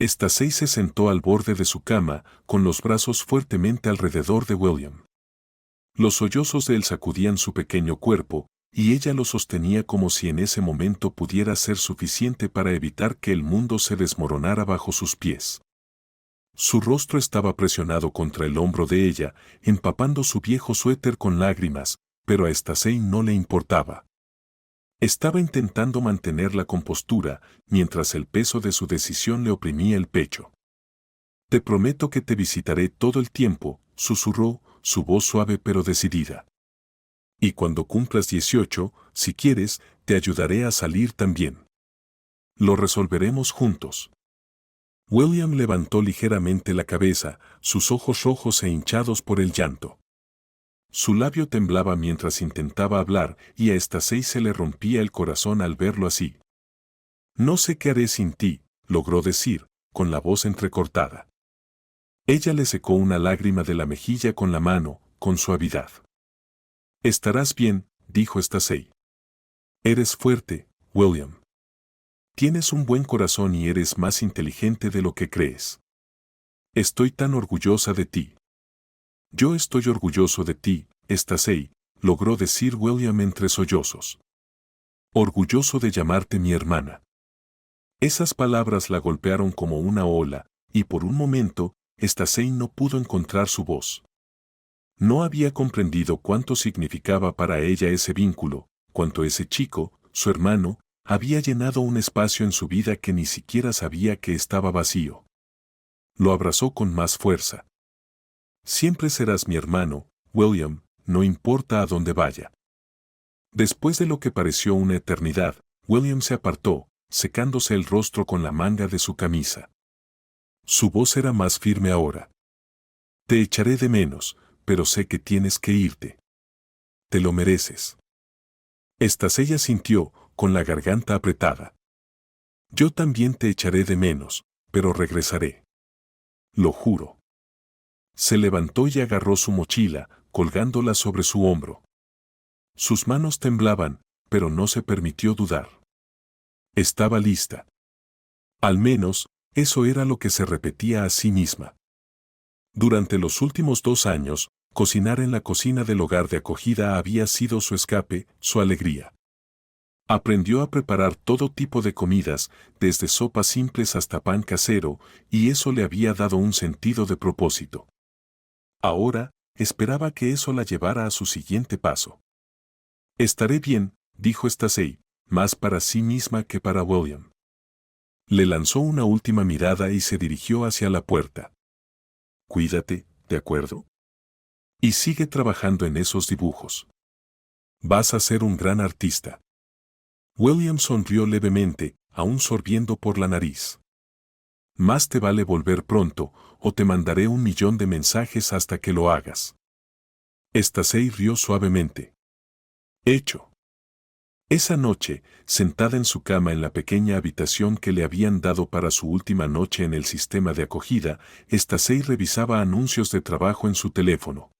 Stacey se sentó al borde de su cama, con los brazos fuertemente alrededor de William. Los sollozos de él sacudían su pequeño cuerpo, y ella lo sostenía como si en ese momento pudiera ser suficiente para evitar que el mundo se desmoronara bajo sus pies. Su rostro estaba presionado contra el hombro de ella, empapando su viejo suéter con lágrimas, pero a Stacey no le importaba. Estaba intentando mantener la compostura, mientras el peso de su decisión le oprimía el pecho. «Te prometo que te visitaré todo el tiempo», susurró, su voz suave pero decidida. «Y cuando cumplas 18, si quieres, te ayudaré a salir también. Lo resolveremos juntos». William levantó ligeramente la cabeza, sus ojos rojos e hinchados por el llanto. Su labio temblaba mientras intentaba hablar y a Stacey se le rompía el corazón al verlo así. «No sé qué haré sin ti», logró decir, con la voz entrecortada. Ella le secó una lágrima de la mejilla con la mano, con suavidad. «Estarás bien», dijo Stacey. «Eres fuerte, William. Tienes un buen corazón y eres más inteligente de lo que crees. Estoy tan orgullosa de ti». «Yo estoy orgulloso de ti, Stacey», logró decir William entre sollozos. «Orgulloso de llamarte mi hermana». Esas palabras la golpearon como una ola, y por un momento, Stacey no pudo encontrar su voz. No había comprendido cuánto significaba para ella ese vínculo, cuánto ese chico, su hermano, había llenado un espacio en su vida que ni siquiera sabía que estaba vacío. Lo abrazó con más fuerza. «Siempre serás mi hermano, William, no importa a dónde vaya». Después de lo que pareció una eternidad, William se apartó, secándose el rostro con la manga de su camisa. Su voz era más firme ahora. «Te echaré de menos, pero sé que tienes que irte. Te lo mereces». Stacey asintió, con la garganta apretada. «Yo también te echaré de menos, pero regresaré. Lo juro». Se levantó y agarró su mochila, colgándola sobre su hombro. Sus manos temblaban, pero no se permitió dudar. Estaba lista. Al menos, eso era lo que se repetía a sí misma. Durante los últimos 2 años, cocinar en la cocina del hogar de acogida había sido su escape, su alegría. Aprendió a preparar todo tipo de comidas, desde sopas simples hasta pan casero, y eso le había dado un sentido de propósito. Ahora, esperaba que eso la llevara a su siguiente paso. «Estaré bien», dijo Stacey, más para sí misma que para William. Le lanzó una última mirada y se dirigió hacia la puerta. «Cuídate, ¿de acuerdo? Y sigue trabajando en esos dibujos. Vas a ser un gran artista». William sonrió levemente, aún sorbiendo por la nariz. «Más te vale volver pronto, o te mandaré 1.000.000 de mensajes hasta que lo hagas». Stacey rió suavemente. «Hecho». Esa noche, sentada en su cama en la pequeña habitación que le habían dado para su última noche en el sistema de acogida, Stacey revisaba anuncios de trabajo en su teléfono.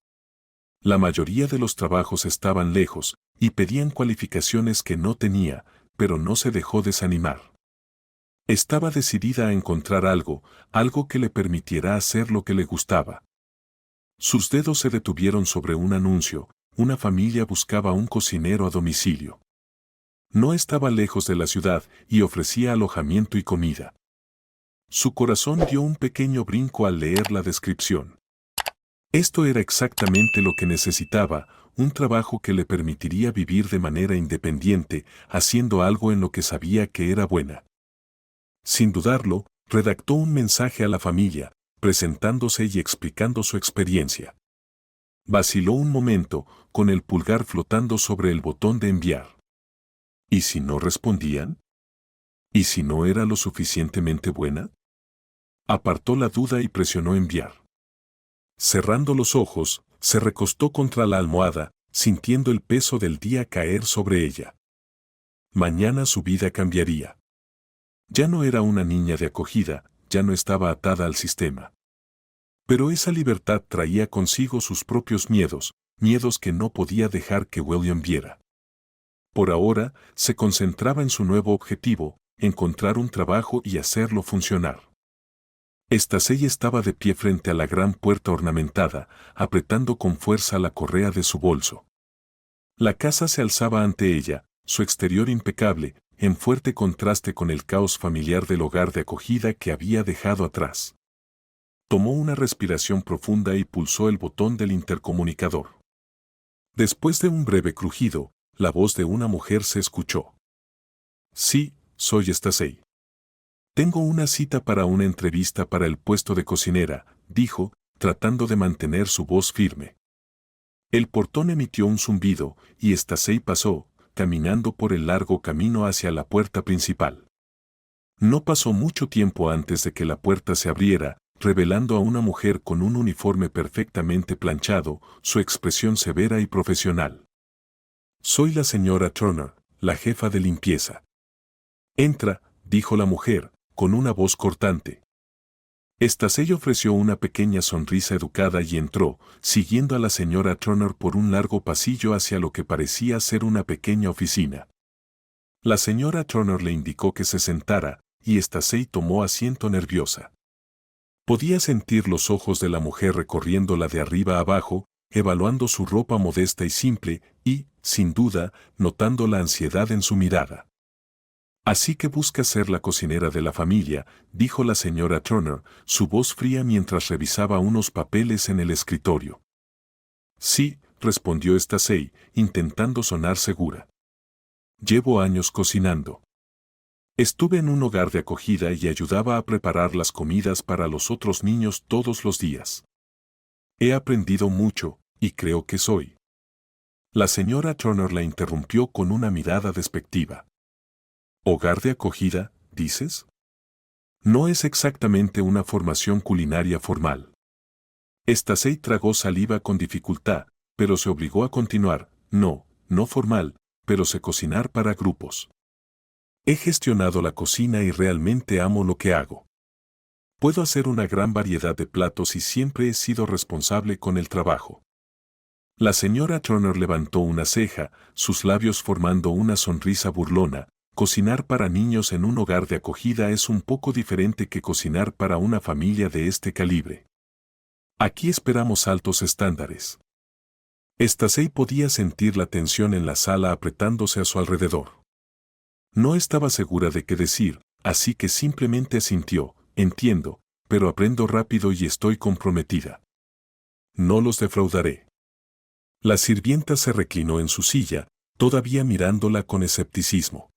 La mayoría de los trabajos estaban lejos, y pedían cualificaciones que no tenía, pero no se dejó desanimar. Estaba decidida a encontrar algo que le permitiera hacer lo que le gustaba. Sus dedos se detuvieron sobre un anuncio: una familia buscaba un cocinero a domicilio. No estaba lejos de la ciudad y ofrecía alojamiento y comida. Su corazón dio un pequeño brinco al leer la descripción. Esto era exactamente lo que necesitaba, un trabajo que le permitiría vivir de manera independiente, haciendo algo en lo que sabía que era buena. Sin dudarlo, redactó un mensaje a la familia, presentándose y explicando su experiencia. Vaciló un momento, con el pulgar flotando sobre el botón de enviar. ¿Y si no respondían? ¿Y si no era lo suficientemente buena? Apartó la duda y presionó enviar. Cerrando los ojos, se recostó contra la almohada, sintiendo el peso del día caer sobre ella. Mañana su vida cambiaría. Ya no era una niña de acogida, ya no estaba atada al sistema. Pero esa libertad traía consigo sus propios miedos, miedos que no podía dejar que William viera. Por ahora, se concentraba en su nuevo objetivo: encontrar un trabajo y hacerlo funcionar. Stacey estaba de pie frente a la gran puerta ornamentada, apretando con fuerza la correa de su bolso. La casa se alzaba ante ella, su exterior impecable, en fuerte contraste con el caos familiar del hogar de acogida que había dejado atrás. Tomó una respiración profunda y pulsó el botón del intercomunicador. Después de un breve crujido, la voz de una mujer se escuchó. Sí, soy Stacey. Tengo una cita para una entrevista para el puesto de cocinera, dijo, tratando de mantener su voz firme. El portón emitió un zumbido y Stacey pasó, caminando por el largo camino hacia la puerta principal. No pasó mucho tiempo antes de que la puerta se abriera, revelando a una mujer con un uniforme perfectamente planchado, su expresión severa y profesional. Soy la señora Turner, la jefa de limpieza. Entra, dijo la mujer, con una voz cortante. Stacey ofreció una pequeña sonrisa educada y entró, siguiendo a la señora Turner por un largo pasillo hacia lo que parecía ser una pequeña oficina. La señora Turner le indicó que se sentara, y Stacey tomó asiento nerviosa. Podía sentir los ojos de la mujer recorriéndola de arriba a abajo, evaluando su ropa modesta y simple, y, sin duda, notando la ansiedad en su mirada. Así que busca ser la cocinera de la familia, dijo la señora Turner, su voz fría mientras revisaba unos papeles en el escritorio. Sí, respondió Stacey, intentando sonar segura. Llevo años cocinando. Estuve en un hogar de acogida y ayudaba a preparar las comidas para los otros niños todos los días. He aprendido mucho, y creo que soy. La señora Turner la interrumpió con una mirada despectiva. ¿Hogar de acogida, dices? No es exactamente una formación culinaria formal. Stacey tragó saliva con dificultad, pero se obligó a continuar. No formal, pero sé cocinar para grupos. He gestionado la cocina y realmente amo lo que hago. Puedo hacer una gran variedad de platos y siempre he sido responsable con el trabajo. La señora Turner levantó una ceja, sus labios formando una sonrisa burlona. Cocinar para niños en un hogar de acogida es un poco diferente que cocinar para una familia de este calibre. Aquí esperamos altos estándares. Stacey podía sentir la tensión en la sala apretándose a su alrededor. No estaba segura de qué decir, así que simplemente asintió. Entiendo, pero aprendo rápido y estoy comprometida. No los defraudaré. La sirvienta se reclinó en su silla, todavía mirándola con escepticismo.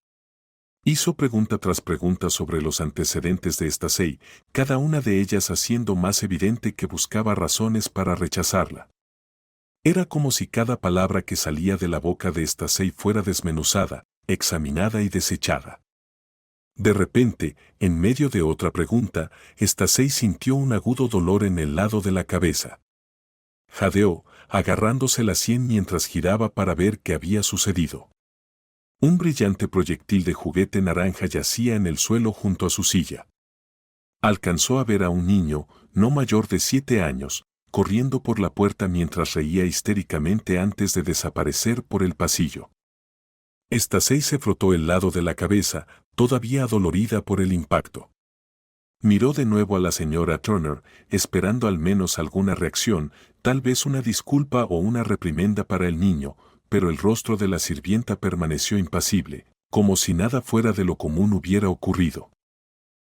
Hizo pregunta tras pregunta sobre los antecedentes de Stacey, cada una de ellas haciendo más evidente que buscaba razones para rechazarla. Era como si cada palabra que salía de la boca de Stacey fuera desmenuzada, examinada y desechada. De repente, en medio de otra pregunta, Stacey sintió un agudo dolor en el lado de la cabeza. Jadeó, agarrándose la sien mientras giraba para ver qué había sucedido. Un brillante proyectil de juguete naranja yacía en el suelo junto a su silla. Alcanzó a ver a un niño, no mayor de 7 años, corriendo por la puerta mientras reía histéricamente antes de desaparecer por el pasillo. Stacey se frotó el lado de la cabeza, todavía adolorida por el impacto. Miró de nuevo a la señora Turner, esperando al menos alguna reacción, tal vez una disculpa o una reprimenda para el niño, pero el rostro de la sirvienta permaneció impasible, como si nada fuera de lo común hubiera ocurrido.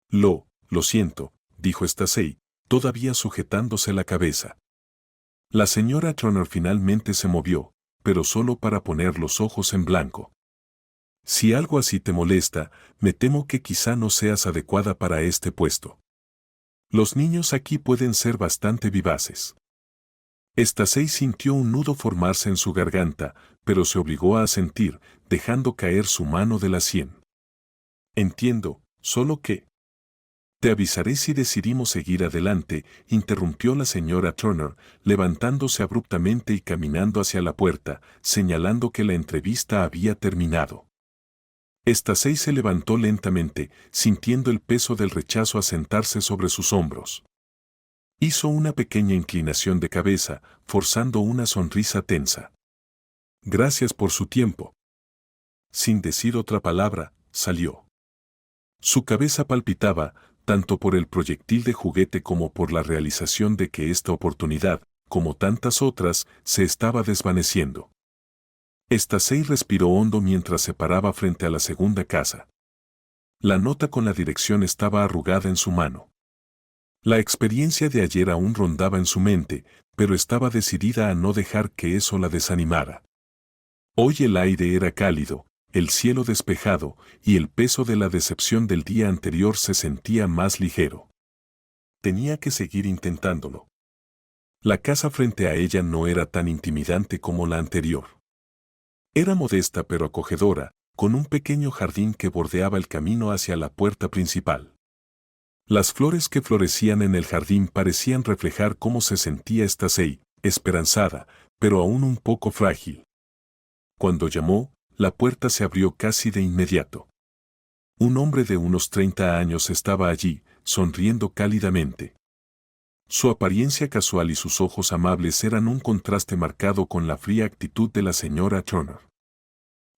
Lo siento, dijo Stacey, todavía sujetándose la cabeza. La señora Turner finalmente se movió, pero solo para poner los ojos en blanco. Si algo así te molesta, me temo que quizá no seas adecuada para este puesto. Los niños aquí pueden ser bastante vivaces. Stacey sintió un nudo formarse en su garganta, pero se obligó a asentir, dejando caer su mano de la sien. Entiendo, solo que... Te avisaré si decidimos seguir adelante, interrumpió la señora Turner, levantándose abruptamente y caminando hacia la puerta, señalando que la entrevista había terminado. Stacey se levantó lentamente, sintiendo el peso del rechazo asentarse sobre sus hombros. Hizo una pequeña inclinación de cabeza, forzando una sonrisa tensa. Gracias por su tiempo. Sin decir otra palabra, salió. Su cabeza palpitaba, tanto por el proyectil de juguete como por la realización de que esta oportunidad, como tantas otras, se estaba desvaneciendo. Stacey respiró hondo mientras se paraba frente a la segunda casa. La nota con la dirección estaba arrugada en su mano. La experiencia de ayer aún rondaba en su mente, pero estaba decidida a no dejar que eso la desanimara. Hoy el aire era cálido, el cielo despejado, y el peso de la decepción del día anterior se sentía más ligero. Tenía que seguir intentándolo. La casa frente a ella no era tan intimidante como la anterior. Era modesta pero acogedora, con un pequeño jardín que bordeaba el camino hacia la puerta principal. Las flores que florecían en el jardín parecían reflejar cómo se sentía Stacey, esperanzada, pero aún un poco frágil. Cuando llamó, la puerta se abrió casi de inmediato. Un hombre de unos 30 años estaba allí, sonriendo cálidamente. Su apariencia casual y sus ojos amables eran un contraste marcado con la fría actitud de la señora Turner.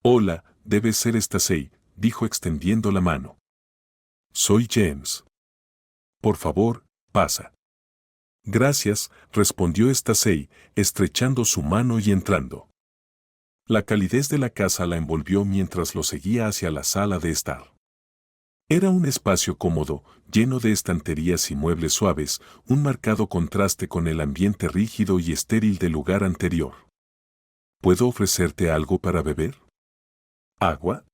«Hola, debe ser Stacey», dijo extendiendo la mano. «Soy James. Por favor, pasa». «Gracias», respondió Stacey, estrechando su mano y entrando. La calidez de la casa la envolvió mientras lo seguía hacia la sala de estar. Era un espacio cómodo, lleno de estanterías y muebles suaves, un marcado contraste con el ambiente rígido y estéril del lugar anterior. «¿Puedo ofrecerte algo para beber? ¿Agua?»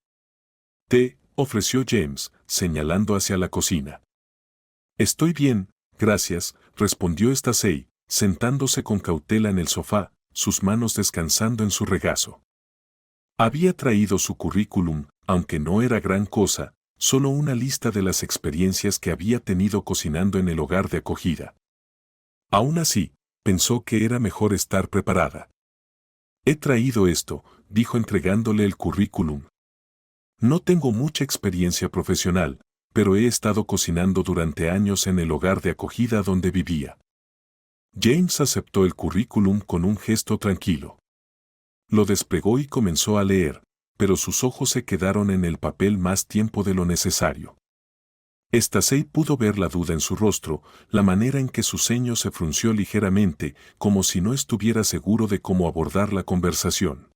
«Té», ofreció James, señalando hacia la cocina. «Estoy bien, gracias», respondió Stacey, sentándose con cautela en el sofá, sus manos descansando en su regazo. Había traído su currículum, aunque no era gran cosa, solo una lista de las experiencias que había tenido cocinando en el hogar de acogida. Aún así, pensó que era mejor estar preparada. «He traído esto», dijo entregándole el currículum. «No tengo mucha experiencia profesional, pero he estado cocinando durante años en el hogar de acogida donde vivía». James aceptó el currículum con un gesto tranquilo. Lo desplegó y comenzó a leer, pero sus ojos se quedaron en el papel más tiempo de lo necesario. Stacey pudo ver la duda en su rostro, la manera en que su ceño se frunció ligeramente, como si no estuviera seguro de cómo abordar la conversación.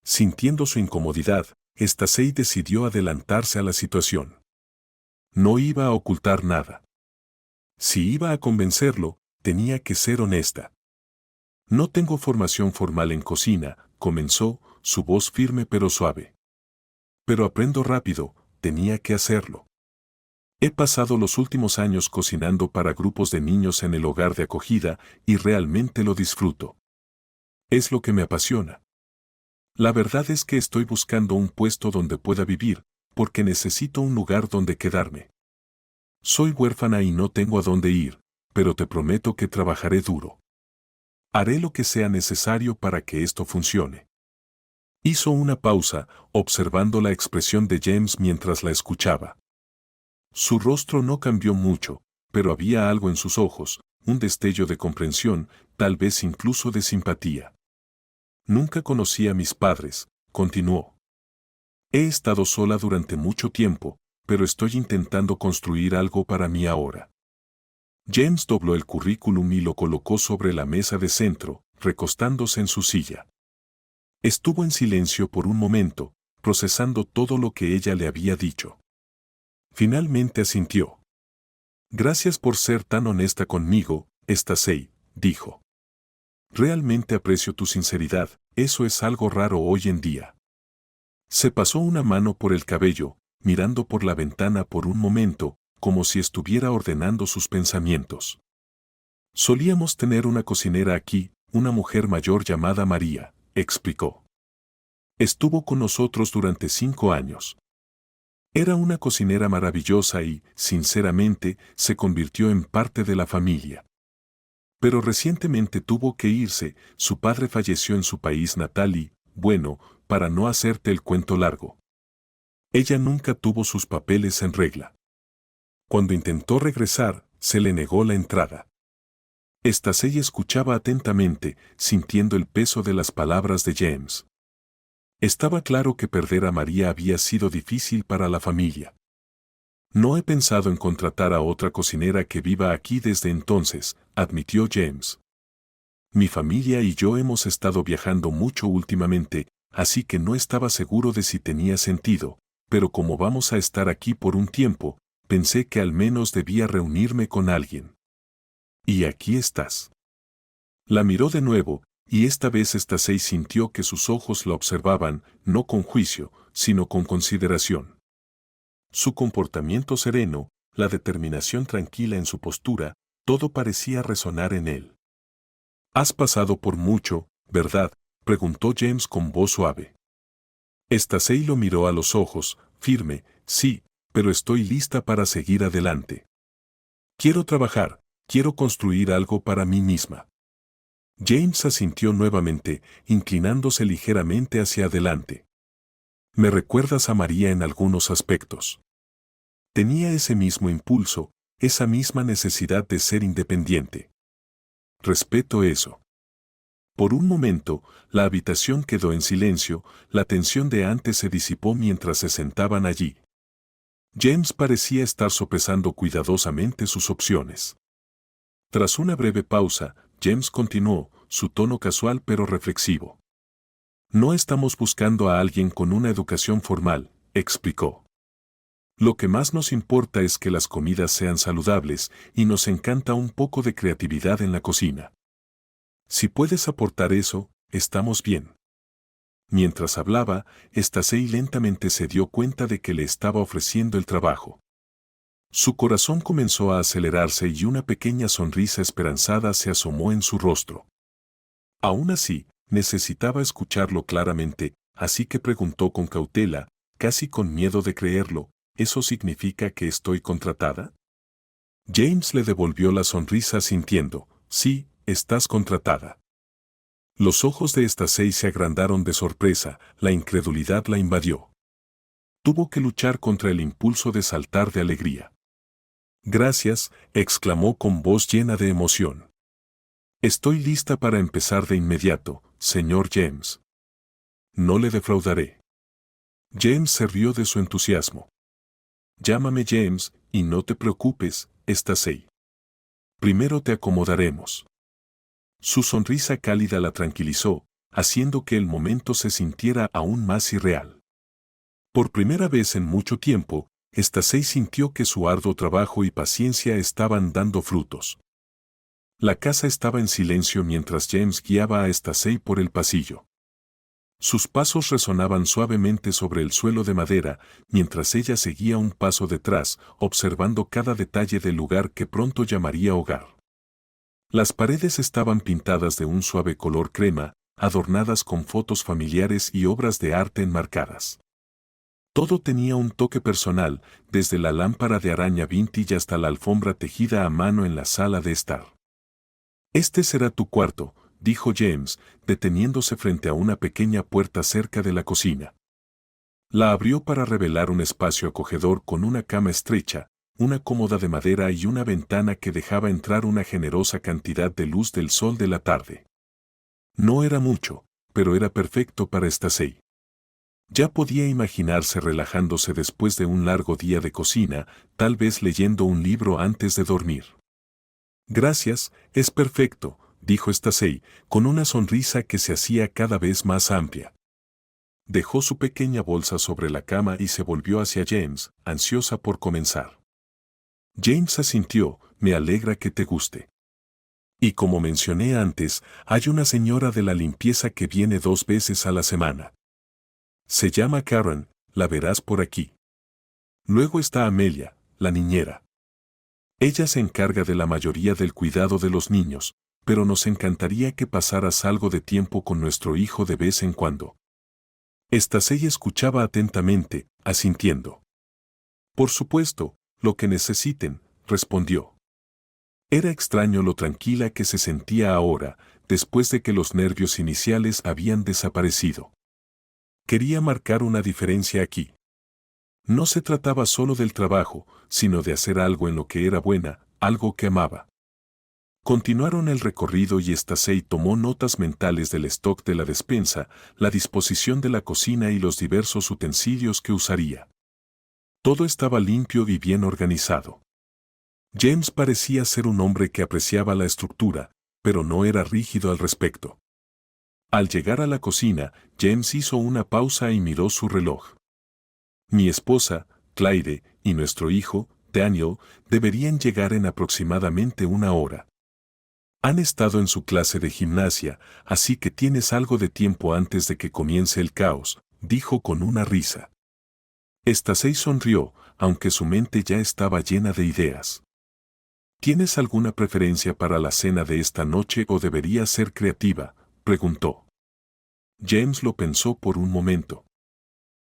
Sintiendo su incomodidad, Stacey decidió adelantarse a la situación. No iba a ocultar nada. Si iba a convencerlo, tenía que ser honesta. «No tengo formación formal en cocina», comenzó, su voz firme pero suave. «Pero aprendo rápido, tenía que hacerlo. He pasado los últimos años cocinando para grupos de niños en el hogar de acogida y realmente lo disfruto. Es lo que me apasiona. La verdad es que estoy buscando un puesto donde pueda vivir, porque necesito un lugar donde quedarme. Soy huérfana y no tengo a dónde ir, pero te prometo que trabajaré duro. Haré lo que sea necesario para que esto funcione». Hizo una pausa, observando la expresión de James mientras la escuchaba. Su rostro no cambió mucho, pero había algo en sus ojos, un destello de comprensión, tal vez incluso de simpatía. «Nunca conocí a mis padres», continuó. «He estado sola durante mucho tiempo, pero estoy intentando construir algo para mí ahora». James dobló el currículum y lo colocó sobre la mesa de centro, recostándose en su silla. Estuvo en silencio por un momento, procesando todo lo que ella le había dicho. Finalmente asintió. «Gracias por ser tan honesta conmigo, Stacey», dijo. «Realmente aprecio tu sinceridad, eso es algo raro hoy en día». Se pasó una mano por el cabello, mirando por la ventana por un momento, como si estuviera ordenando sus pensamientos. «Solíamos tener una cocinera aquí, una mujer mayor llamada María», explicó. «Estuvo con nosotros durante 5 años. Era una cocinera maravillosa y, sinceramente, se convirtió en parte de la familia. Pero recientemente tuvo que irse, su padre falleció en su país natal y, bueno, para no hacerte el cuento largo. Ella nunca tuvo sus papeles en regla. Cuando intentó regresar, se le negó la entrada». Stacey escuchaba atentamente, sintiendo el peso de las palabras de James. Estaba claro que perder a María había sido difícil para la familia. No he pensado en contratar a otra cocinera que viva aquí desde entonces, admitió James. Mi familia y yo hemos estado viajando mucho últimamente, así que no estaba seguro de si tenía sentido, pero como vamos a estar aquí por un tiempo, pensé que al menos debía reunirme con alguien. Y aquí estás. La miró de nuevo, y esta vez Stacey sintió que sus ojos la observaban, no con juicio, sino con consideración. Su comportamiento sereno, la determinación tranquila en su postura, todo parecía resonar en él. «Has pasado por mucho, ¿verdad?», preguntó James con voz suave. Stacey lo miró a los ojos, firme. «Sí, pero estoy lista para seguir adelante. Quiero trabajar, quiero construir algo para mí misma». James asintió nuevamente, inclinándose ligeramente hacia adelante. «Me recuerdas a María en algunos aspectos. Tenía ese mismo impulso, esa misma necesidad de ser independiente. Respeto eso». Por un momento, la habitación quedó en silencio, la tensión de antes se disipó mientras se sentaban allí. James parecía estar sopesando cuidadosamente sus opciones. Tras una breve pausa, James continuó, su tono casual pero reflexivo. «No estamos buscando a alguien con una educación formal», explicó. «Lo que más nos importa es que las comidas sean saludables y nos encanta un poco de creatividad en la cocina. Si puedes aportar eso, estamos bien». Mientras hablaba, Stacey lentamente se dio cuenta de que le estaba ofreciendo el trabajo. Su corazón comenzó a acelerarse y una pequeña sonrisa esperanzada se asomó en su rostro. Aún así, necesitaba escucharlo claramente, así que preguntó con cautela, casi con miedo de creerlo, ¿eso significa que estoy contratada? James le devolvió la sonrisa sintiendo, «Sí, estás contratada». Los ojos de Stacey se agrandaron de sorpresa, la incredulidad la invadió. Tuvo que luchar contra el impulso de saltar de alegría. «Gracias», exclamó con voz llena de emoción. «Estoy lista para empezar de inmediato, señor James. No le defraudaré». James se rió de su entusiasmo. «Llámame James, y no te preocupes, Stacey. Primero te acomodaremos». Su sonrisa cálida la tranquilizó, haciendo que el momento se sintiera aún más irreal. Por primera vez en mucho tiempo, Stacey sintió que su arduo trabajo y paciencia estaban dando frutos. La casa estaba en silencio mientras James guiaba a Stacey por el pasillo. Sus pasos resonaban suavemente sobre el suelo de madera, mientras ella seguía un paso detrás, observando cada detalle del lugar que pronto llamaría hogar. Las paredes estaban pintadas de un suave color crema, adornadas con fotos familiares y obras de arte enmarcadas. Todo tenía un toque personal, desde la lámpara de araña vintage hasta la alfombra tejida a mano en la sala de estar. «Este será tu cuarto», dijo James, deteniéndose frente a una pequeña puerta cerca de la cocina. La abrió para revelar un espacio acogedor con una cama estrecha, una cómoda de madera y una ventana que dejaba entrar una generosa cantidad de luz del sol de la tarde. No era mucho, pero era perfecto para Stacey. Ya podía imaginarse relajándose después de un largo día de cocina, tal vez leyendo un libro antes de dormir. «Gracias, es perfecto», dijo Stacey, con una sonrisa que se hacía cada vez más amplia. Dejó su pequeña bolsa sobre la cama y se volvió hacia James, ansiosa por comenzar. James asintió, «Me alegra que te guste. Y como mencioné antes, hay una señora de la limpieza que viene 2 veces a la semana. Se llama Karen, la verás por aquí. Luego está Amelia, la niñera. Ella se encarga de la mayoría del cuidado de los niños, pero nos encantaría que pasaras algo de tiempo con nuestro hijo de vez en cuando». Stacey escuchaba atentamente, asintiendo. «Por supuesto, lo que necesiten», respondió. Era extraño lo tranquila que se sentía ahora, después de que los nervios iniciales habían desaparecido. Quería marcar una diferencia aquí. No se trataba solo del trabajo, sino de hacer algo en lo que era buena, algo que amaba. Continuaron el recorrido y Stacey tomó notas mentales del stock de la despensa, la disposición de la cocina y los diversos utensilios que usaría. Todo estaba limpio y bien organizado. James parecía ser un hombre que apreciaba la estructura, pero no era rígido al respecto. Al llegar a la cocina, James hizo una pausa y miró su reloj. Mi esposa, Clyde, y nuestro hijo, Daniel, deberían llegar en aproximadamente una hora. Han estado en su clase de gimnasia, así que tienes algo de tiempo antes de que comience el caos, dijo con una risa. Stacey sonrió, aunque su mente ya estaba llena de ideas. ¿Tienes alguna preferencia para la cena de esta noche o debería ser creativa?, preguntó. James lo pensó por un momento.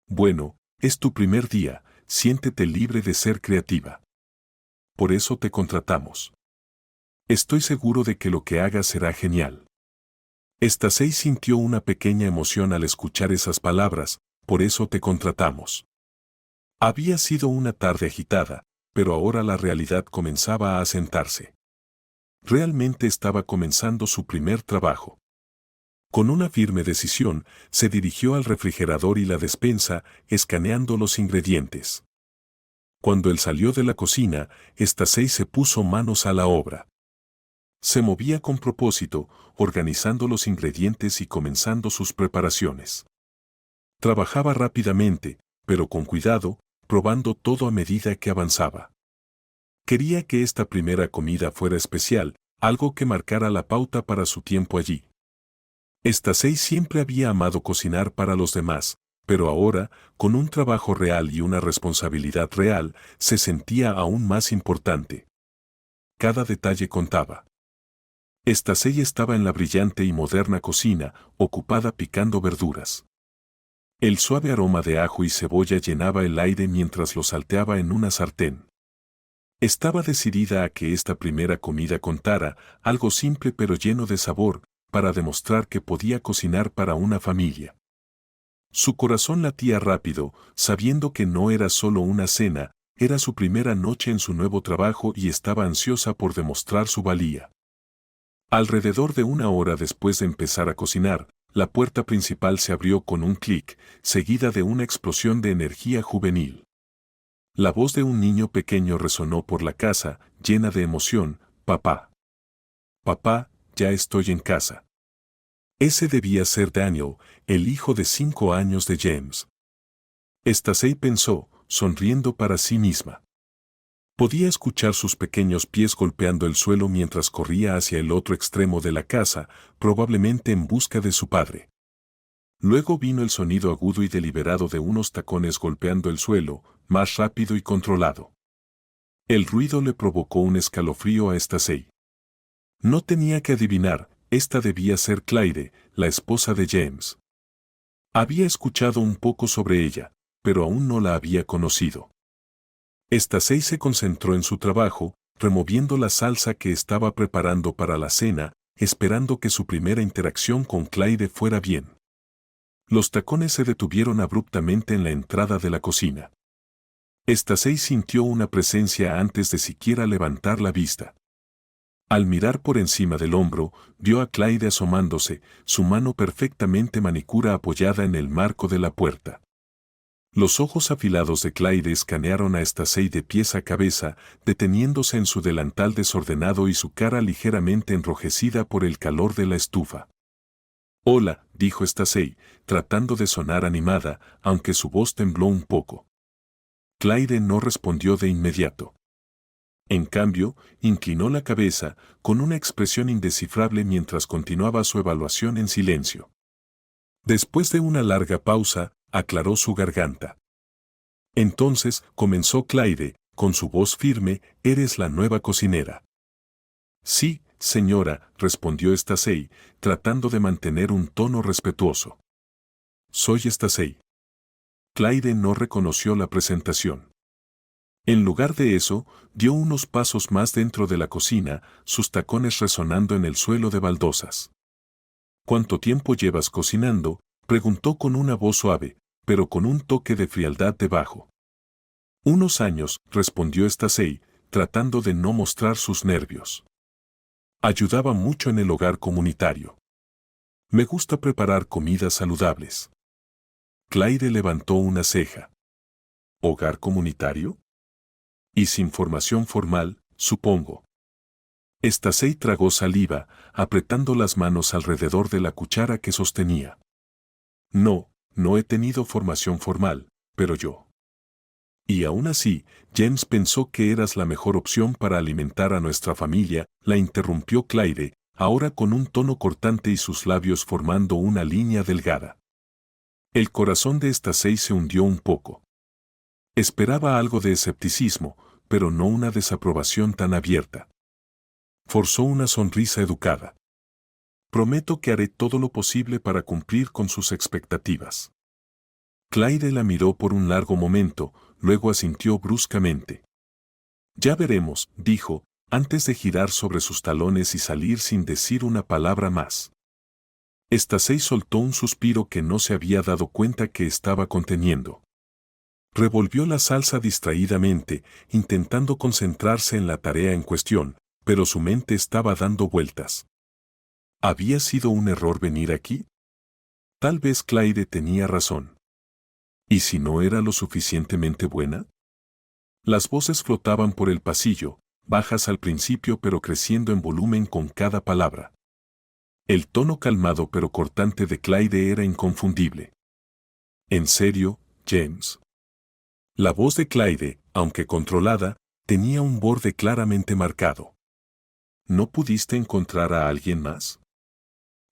Bueno, es tu primer día, siéntete libre de ser creativa. Por eso te contratamos. Estoy seguro de que lo que hagas será genial. Stacey sintió una pequeña emoción al escuchar esas palabras, por eso te contratamos. Había sido una tarde agitada, pero ahora la realidad comenzaba a asentarse. Realmente estaba comenzando su primer trabajo. Con una firme decisión, se dirigió al refrigerador y la despensa, escaneando los ingredientes. Cuando él salió de la cocina, Stacey se puso manos a la obra. Se movía con propósito, organizando los ingredientes y comenzando sus preparaciones. Trabajaba rápidamente, pero con cuidado, probando todo a medida que avanzaba. Quería que esta primera comida fuera especial, algo que marcara la pauta para su tiempo allí. Stacey siempre había amado cocinar para los demás, pero ahora, con un trabajo real y una responsabilidad real, se sentía aún más importante. Cada detalle contaba. Stacey estaba en la brillante y moderna cocina, ocupada picando verduras. El suave aroma de ajo y cebolla llenaba el aire mientras lo salteaba en una sartén. Estaba decidida a que esta primera comida contara, algo simple pero lleno de sabor, para demostrar que podía cocinar para una familia. Su corazón latía rápido, sabiendo que no era solo una cena, era su primera noche en su nuevo trabajo y estaba ansiosa por demostrar su valía. Alrededor de una hora después de empezar a cocinar, la puerta principal se abrió con un clic, seguida de una explosión de energía juvenil. La voz de un niño pequeño resonó por la casa, llena de emoción: «Papá. Papá, ya estoy en casa». Ese debía ser Daniel, el hijo de 5 años de James. Stacey pensó, sonriendo para sí misma. Podía escuchar sus pequeños pies golpeando el suelo mientras corría hacia el otro extremo de la casa, probablemente en busca de su padre. Luego vino el sonido agudo y deliberado de unos tacones golpeando el suelo, más rápido y controlado. El ruido le provocó un escalofrío a Stacey. No tenía que adivinar, esta debía ser Clyde, la esposa de James. Había escuchado un poco sobre ella, pero aún no la había conocido. Stacey se concentró en su trabajo, removiendo la salsa que estaba preparando para la cena, esperando que su primera interacción con Clyde fuera bien. Los tacones se detuvieron abruptamente en la entrada de la cocina. Stacey sintió una presencia antes de siquiera levantar la vista. Al mirar por encima del hombro, vio a Clyde asomándose, su mano perfectamente manicura apoyada en el marco de la puerta. Los ojos afilados de Clyde escanearon a Stacey de pies a cabeza, deteniéndose en su delantal desordenado y su cara ligeramente enrojecida por el calor de la estufa. «Hola», dijo Stacey, tratando de sonar animada, aunque su voz tembló un poco. Clyde no respondió de inmediato. En cambio, inclinó la cabeza, con una expresión indescifrable mientras continuaba su evaluación en silencio. Después de una larga pausa, aclaró su garganta. Entonces, comenzó Clyde, con su voz firme: «¿Eres la nueva cocinera?». «Sí, señora», respondió Stacey, tratando de mantener un tono respetuoso. «Soy Stacey». Clyde no reconoció la presentación. En lugar de eso, dio unos pasos más dentro de la cocina, sus tacones resonando en el suelo de baldosas. «¿Cuánto tiempo llevas cocinando?», preguntó con una voz suave, pero con un toque de frialdad debajo. «Unos años», respondió Stacey, tratando de no mostrar sus nervios. «Ayudaba mucho en el hogar comunitario. Me gusta preparar comidas saludables». Clyde levantó una ceja. ¿Hogar comunitario? Y sin formación formal, supongo. Stacey tragó saliva, apretando las manos alrededor de la cuchara que sostenía. No, no he tenido formación formal, pero yo. Y aún así, James pensó que eras la mejor opción para alimentar a nuestra familia, la interrumpió Claire, ahora con un tono cortante y sus labios formando una línea delgada. El corazón de Stacey se hundió un poco. Esperaba algo de escepticismo, pero no una desaprobación tan abierta. Forzó una sonrisa educada. Prometo que haré todo lo posible para cumplir con sus expectativas. Claire la miró por un largo momento, luego asintió bruscamente. Ya veremos, dijo, antes de girar sobre sus talones y salir sin decir una palabra más. Stacey soltó un suspiro que no se había dado cuenta que estaba conteniendo. Revolvió la salsa distraídamente, intentando concentrarse en la tarea en cuestión, pero su mente estaba dando vueltas. ¿Había sido un error venir aquí? Tal vez Claire tenía razón. ¿Y si no era lo suficientemente buena? Las voces flotaban por el pasillo, bajas al principio pero creciendo en volumen con cada palabra. El tono calmado pero cortante de Claire era inconfundible. ¿En serio, James? La voz de Claire, aunque controlada, tenía un borde claramente marcado. ¿No pudiste encontrar a alguien más?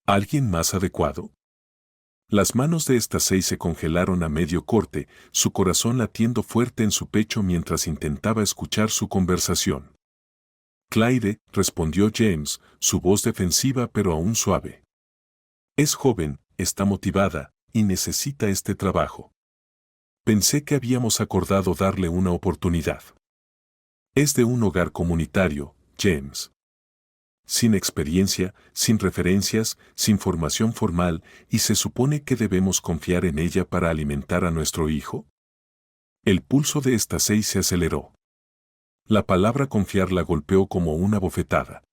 ¿Alguien más adecuado? Las manos de Stacey se congelaron a medio corte, su corazón latiendo fuerte en su pecho mientras intentaba escuchar su conversación. Claire, respondió James, su voz defensiva pero aún suave. Es joven, está motivada, y necesita este trabajo. Pensé que habíamos acordado darle una oportunidad. Es de un hogar comunitario, James. Sin experiencia, sin referencias, sin formación formal, y se supone que debemos confiar en ella para alimentar a nuestro hijo. El pulso de Stacey se aceleró. La palabra confiar la golpeó como una bofetada.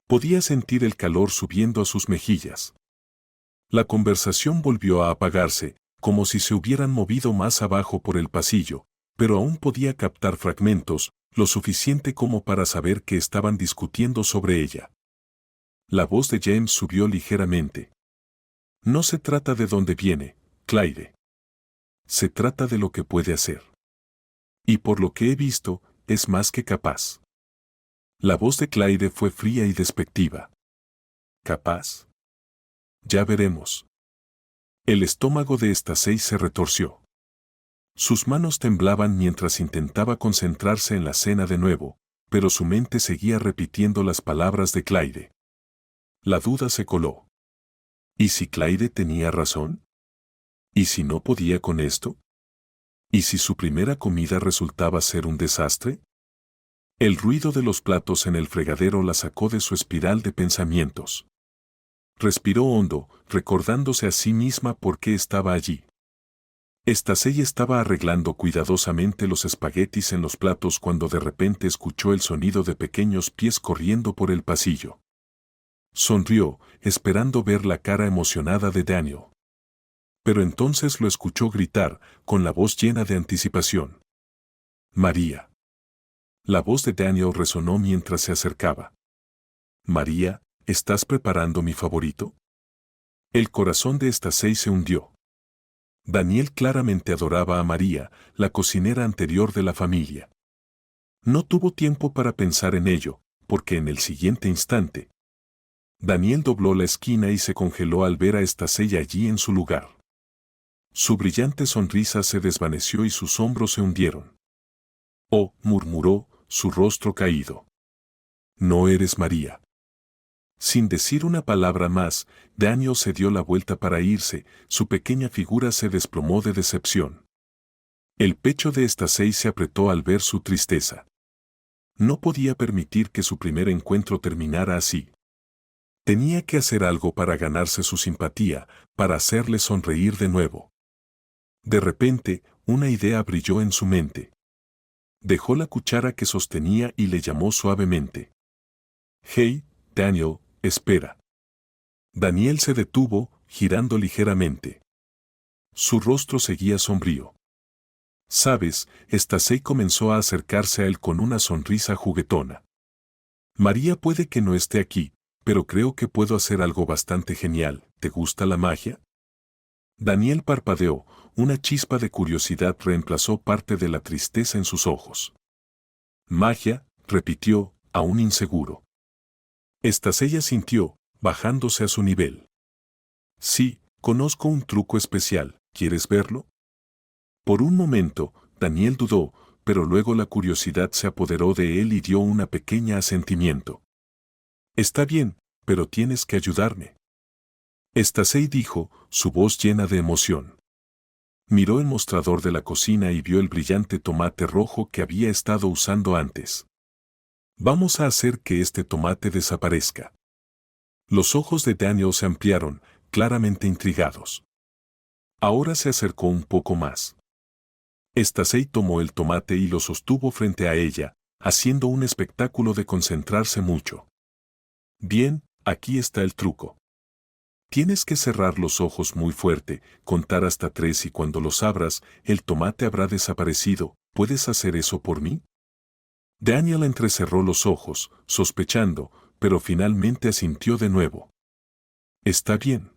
Podía sentir el calor subiendo a sus mejillas. La conversación volvió a apagarse, como si se hubieran movido más abajo por el pasillo, pero aún podía captar fragmentos, lo suficiente como para saber que estaban discutiendo sobre ella. La voz de James subió ligeramente. No se trata de dónde viene, Claire. Se trata de lo que puede hacer. Y por lo que he visto, es más que capaz. La voz de Claire fue fría y despectiva. ¿Capaz? Ya veremos. El estómago de Stacey se retorció. Sus manos temblaban mientras intentaba concentrarse en la cena de nuevo, pero su mente seguía repitiendo las palabras de Claire. La duda se coló. ¿Y si Claire tenía razón? ¿Y si no podía con esto? ¿Y si su primera comida resultaba ser un desastre? El ruido de los platos en el fregadero la sacó de su espiral de pensamientos. Respiró hondo, recordándose a sí misma por qué estaba allí. Stacey estaba arreglando cuidadosamente los espaguetis en los platos cuando de repente escuchó el sonido de pequeños pies corriendo por el pasillo. Sonrió, esperando ver la cara emocionada de Daniel. Pero entonces lo escuchó gritar, con la voz llena de anticipación. María. La voz de Daniel resonó mientras se acercaba. María, ¿estás preparando mi favorito? El corazón de Stacey se hundió. Daniel claramente adoraba a María, la cocinera anterior de la familia. No tuvo tiempo para pensar en ello, porque en el siguiente instante, Daniel dobló la esquina y se congeló al ver a Stacey allí en su lugar. Su brillante sonrisa se desvaneció y sus hombros se hundieron. Oh, murmuró, su rostro caído. No eres María. Sin decir una palabra más, Daniel se dio la vuelta para irse, su pequeña figura se desplomó de decepción. El pecho de Stacey se apretó al ver su tristeza. No podía permitir que su primer encuentro terminara así. Tenía que hacer algo para ganarse su simpatía, para hacerle sonreír de nuevo. De repente, una idea brilló en su mente. Dejó la cuchara que sostenía y le llamó suavemente. Hey, Daniel, espera. Daniel se detuvo, girando ligeramente. Su rostro seguía sombrío. Sabes, Stasey comenzó a acercarse a él con una sonrisa juguetona. María puede que no esté aquí, pero creo que puedo hacer algo bastante genial. ¿Te gusta la magia? Daniel parpadeó, una chispa de curiosidad reemplazó parte de la tristeza en sus ojos. Magia, repitió, aún inseguro. Stasey asintió, bajándose a su nivel. Sí, conozco un truco especial, ¿quieres verlo? Por un momento, Daniel dudó, pero luego la curiosidad se apoderó de él y dio una pequeña asentimiento. Está bien, pero tienes que ayudarme. Stasey dijo, su voz llena de emoción. Miró el mostrador de la cocina y vio el brillante tomate rojo que había estado usando antes. Vamos a hacer que este tomate desaparezca. Los ojos de Daniel se ampliaron, claramente intrigados. Ahora se acercó un poco más. Stasey tomó el tomate y lo sostuvo frente a ella, haciendo un espectáculo de concentrarse mucho. Bien, aquí está el truco. Tienes que cerrar los ojos muy fuerte, contar hasta 3 y cuando los abras, el tomate habrá desaparecido. ¿Puedes hacer eso por mí? Daniel entrecerró los ojos, sospechando, pero finalmente asintió de nuevo. Está bien.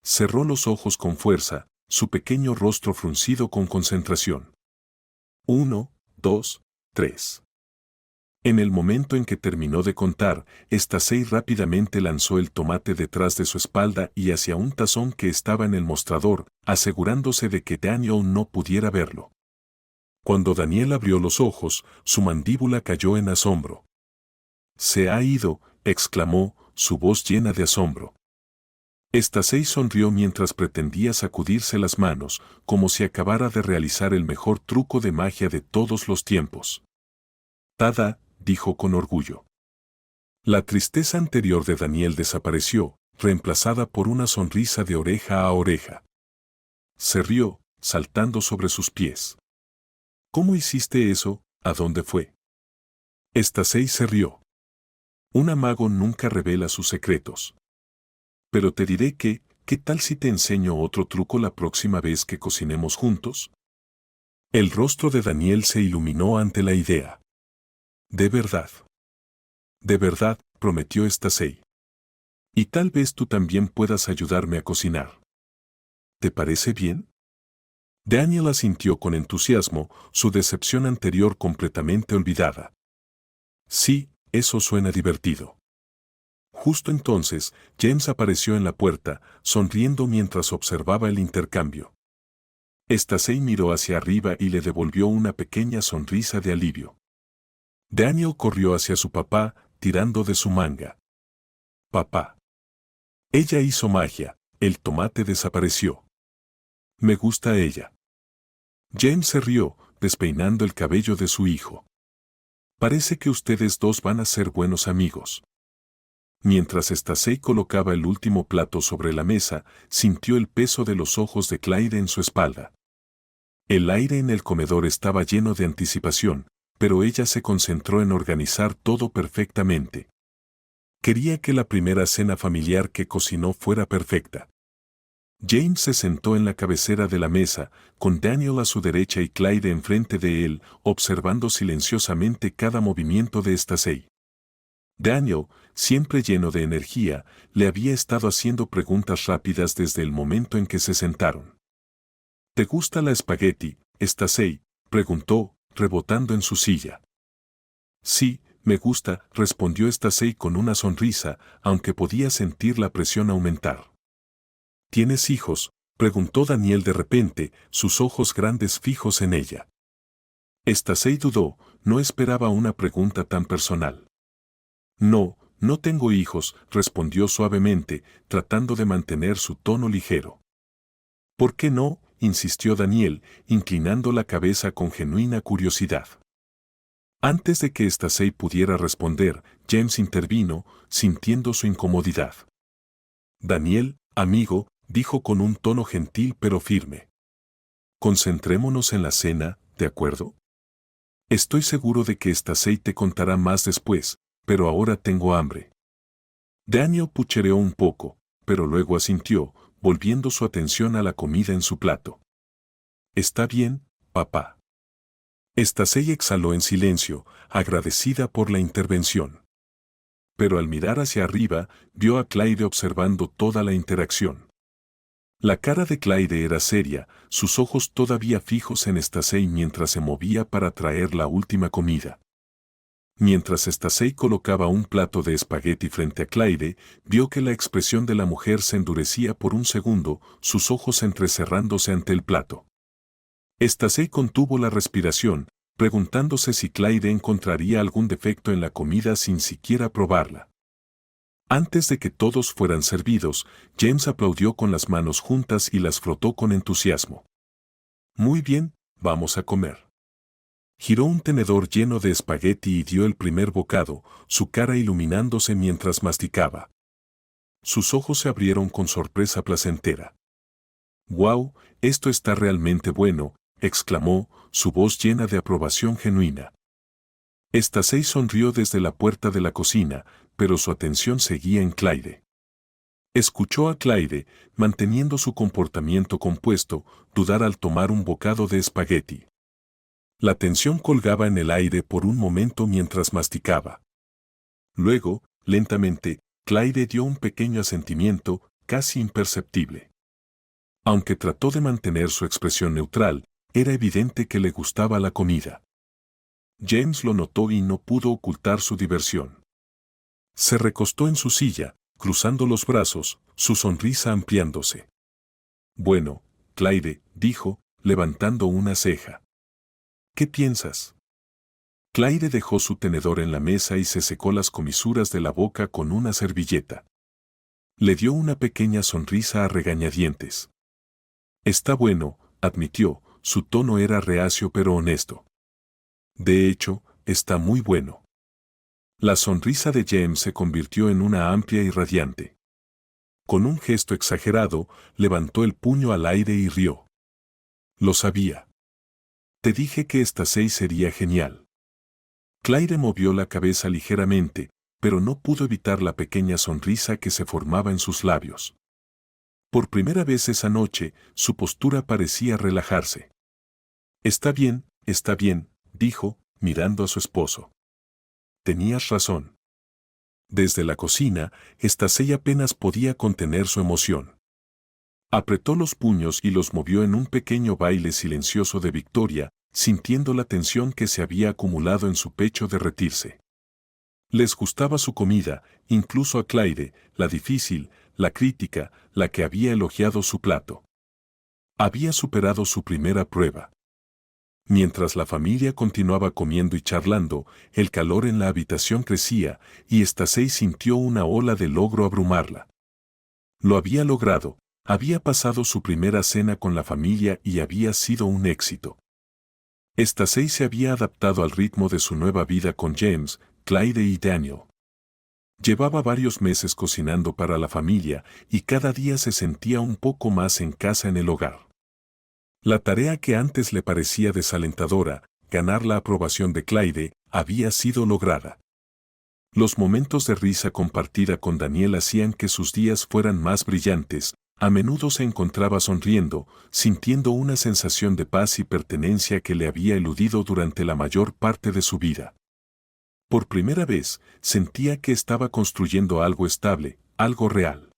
Cerró los ojos con fuerza, su pequeño rostro fruncido con concentración. 1, 2, 3. En el momento en que terminó de contar, Stasey rápidamente lanzó el tomate detrás de su espalda y hacia un tazón que estaba en el mostrador, asegurándose de que Daniel no pudiera verlo. Cuando Daniel abrió los ojos, su mandíbula cayó en asombro. «Se ha ido», exclamó, su voz llena de asombro. Stasey sonrió mientras pretendía sacudirse las manos, como si acabara de realizar el mejor truco de magia de todos los tiempos. «Tada», dijo con orgullo. La tristeza anterior de Daniel desapareció, reemplazada por una sonrisa de oreja a oreja. Se rió, saltando sobre sus pies. «¿Cómo hiciste eso? ¿A dónde fue?» Stasey se rió. Un mago nunca revela sus secretos. Pero te diré que, ¿qué tal si te enseño otro truco la próxima vez que cocinemos juntos? El rostro de Daniel se iluminó ante la idea. De verdad, prometió Stasey. Y tal vez tú también puedas ayudarme a cocinar. ¿Te parece bien? Daniel asintió con entusiasmo, su decepción anterior completamente olvidada. Sí, eso suena divertido. Justo entonces, James apareció en la puerta, sonriendo mientras observaba el intercambio. Stasey miró hacia arriba y le devolvió una pequeña sonrisa de alivio. Daniel corrió hacia su papá, tirando de su manga. «Papá». Ella hizo magia, el tomate desapareció. «Me gusta ella». James se rió, despeinando el cabello de su hijo. «Parece que ustedes dos van a ser buenos amigos». Mientras Stasey colocaba el último plato sobre la mesa, sintió el peso de los ojos de Clyde en su espalda. El aire en el comedor estaba lleno de anticipación, pero ella se concentró en organizar todo perfectamente. Quería que la primera cena familiar que cocinó fuera perfecta. James se sentó en la cabecera de la mesa, con Daniel a su derecha y Clyde enfrente de él, observando silenciosamente cada movimiento de Stasey. Daniel, siempre lleno de energía, le había estado haciendo preguntas rápidas desde el momento en que se sentaron. ¿Te gusta la espagueti, Stasey?, preguntó, rebotando en su silla. Sí, me gusta, respondió Stasey con una sonrisa, aunque podía sentir la presión aumentar. ¿Tienes hijos?, preguntó Daniel de repente, sus ojos grandes fijos en ella. Stasey dudó, no esperaba una pregunta tan personal. No, no tengo hijos, respondió suavemente, tratando de mantener su tono ligero. ¿Por qué no?, insistió Daniel, inclinando la cabeza con genuina curiosidad. Antes de que Stasey pudiera responder, James intervino, sintiendo su incomodidad. Daniel, amigo, dijo con un tono gentil pero firme. Concentrémonos en la cena, ¿de acuerdo? Estoy seguro de que Stasey te contará más después, pero ahora tengo hambre. Daniel puchereó un poco, pero luego asintió, volviendo su atención a la comida en su plato. Está bien, papá. Stacey exhaló en silencio, agradecida por la intervención. Pero al mirar hacia arriba, vio a Clyde observando toda la interacción. La cara de Clyde era seria, sus ojos todavía fijos en Stacey mientras se movía para traer la última comida. Mientras Stacey colocaba un plato de espagueti frente a Clyde, vio que la expresión de la mujer se endurecía por un segundo, sus ojos entrecerrándose ante el plato. Stacey contuvo la respiración, preguntándose si Clyde encontraría algún defecto en la comida sin siquiera probarla. Antes de que todos fueran servidos, James aplaudió con las manos juntas y las frotó con entusiasmo. Muy bien, vamos a comer. Giró un tenedor lleno de espagueti y dio el primer bocado, su cara iluminándose mientras masticaba. Sus ojos se abrieron con sorpresa placentera. «¡Guau! Esto está realmente bueno», exclamó, su voz llena de aprobación genuina. Stacey sonrió desde la puerta de la cocina, pero su atención seguía en Clyde. Escuchó a Clyde, manteniendo su comportamiento compuesto, dudar al tomar un bocado de espagueti. La tensión colgaba en el aire por un momento mientras masticaba. Luego, lentamente, Clyde dio un pequeño asentimiento, casi imperceptible. Aunque trató de mantener su expresión neutral, era evidente que le gustaba la comida. James lo notó y no pudo ocultar su diversión. Se recostó en su silla, cruzando los brazos, su sonrisa ampliándose. «Bueno, Clyde», dijo, levantando una ceja. «¿Qué piensas?» Clyde dejó su tenedor en la mesa y se secó las comisuras de la boca con una servilleta. Le dio una pequeña sonrisa a regañadientes. «Está bueno», admitió, su tono era reacio pero honesto. «De hecho, está muy bueno». La sonrisa de James se convirtió en una amplia y radiante. Con un gesto exagerado, levantó el puño al aire y rió. «Lo sabía. Te dije que Stacey sería genial». Clyde movió la cabeza ligeramente, pero no pudo evitar la pequeña sonrisa que se formaba en sus labios. Por primera vez esa noche, su postura parecía relajarse. Está bien», dijo, mirando a su esposo. «Tenías razón». Desde la cocina, Stacey apenas podía contener su emoción. Apretó los puños y los movió en un pequeño baile silencioso de victoria, sintiendo la tensión que se había acumulado en su pecho derretirse. Les gustaba su comida, incluso a Clyde, la difícil, la crítica, la que había elogiado su plato. Había superado su primera prueba. Mientras la familia continuaba comiendo y charlando, el calor en la habitación crecía, y Stacey sintió una ola de logro abrumarla. Lo había logrado, había pasado su primera cena con la familia y había sido un éxito. Stacey se había adaptado al ritmo de su nueva vida con James, Clyde y Daniel. Llevaba varios meses cocinando para la familia y cada día se sentía un poco más en casa en el hogar. La tarea que antes le parecía desalentadora, ganar la aprobación de Clyde, había sido lograda. Los momentos de risa compartida con Daniel hacían que sus días fueran más brillantes, a menudo se encontraba sonriendo, sintiendo una sensación de paz y pertenencia que le había eludido durante la mayor parte de su vida. Por primera vez, sentía que estaba construyendo algo estable, algo real.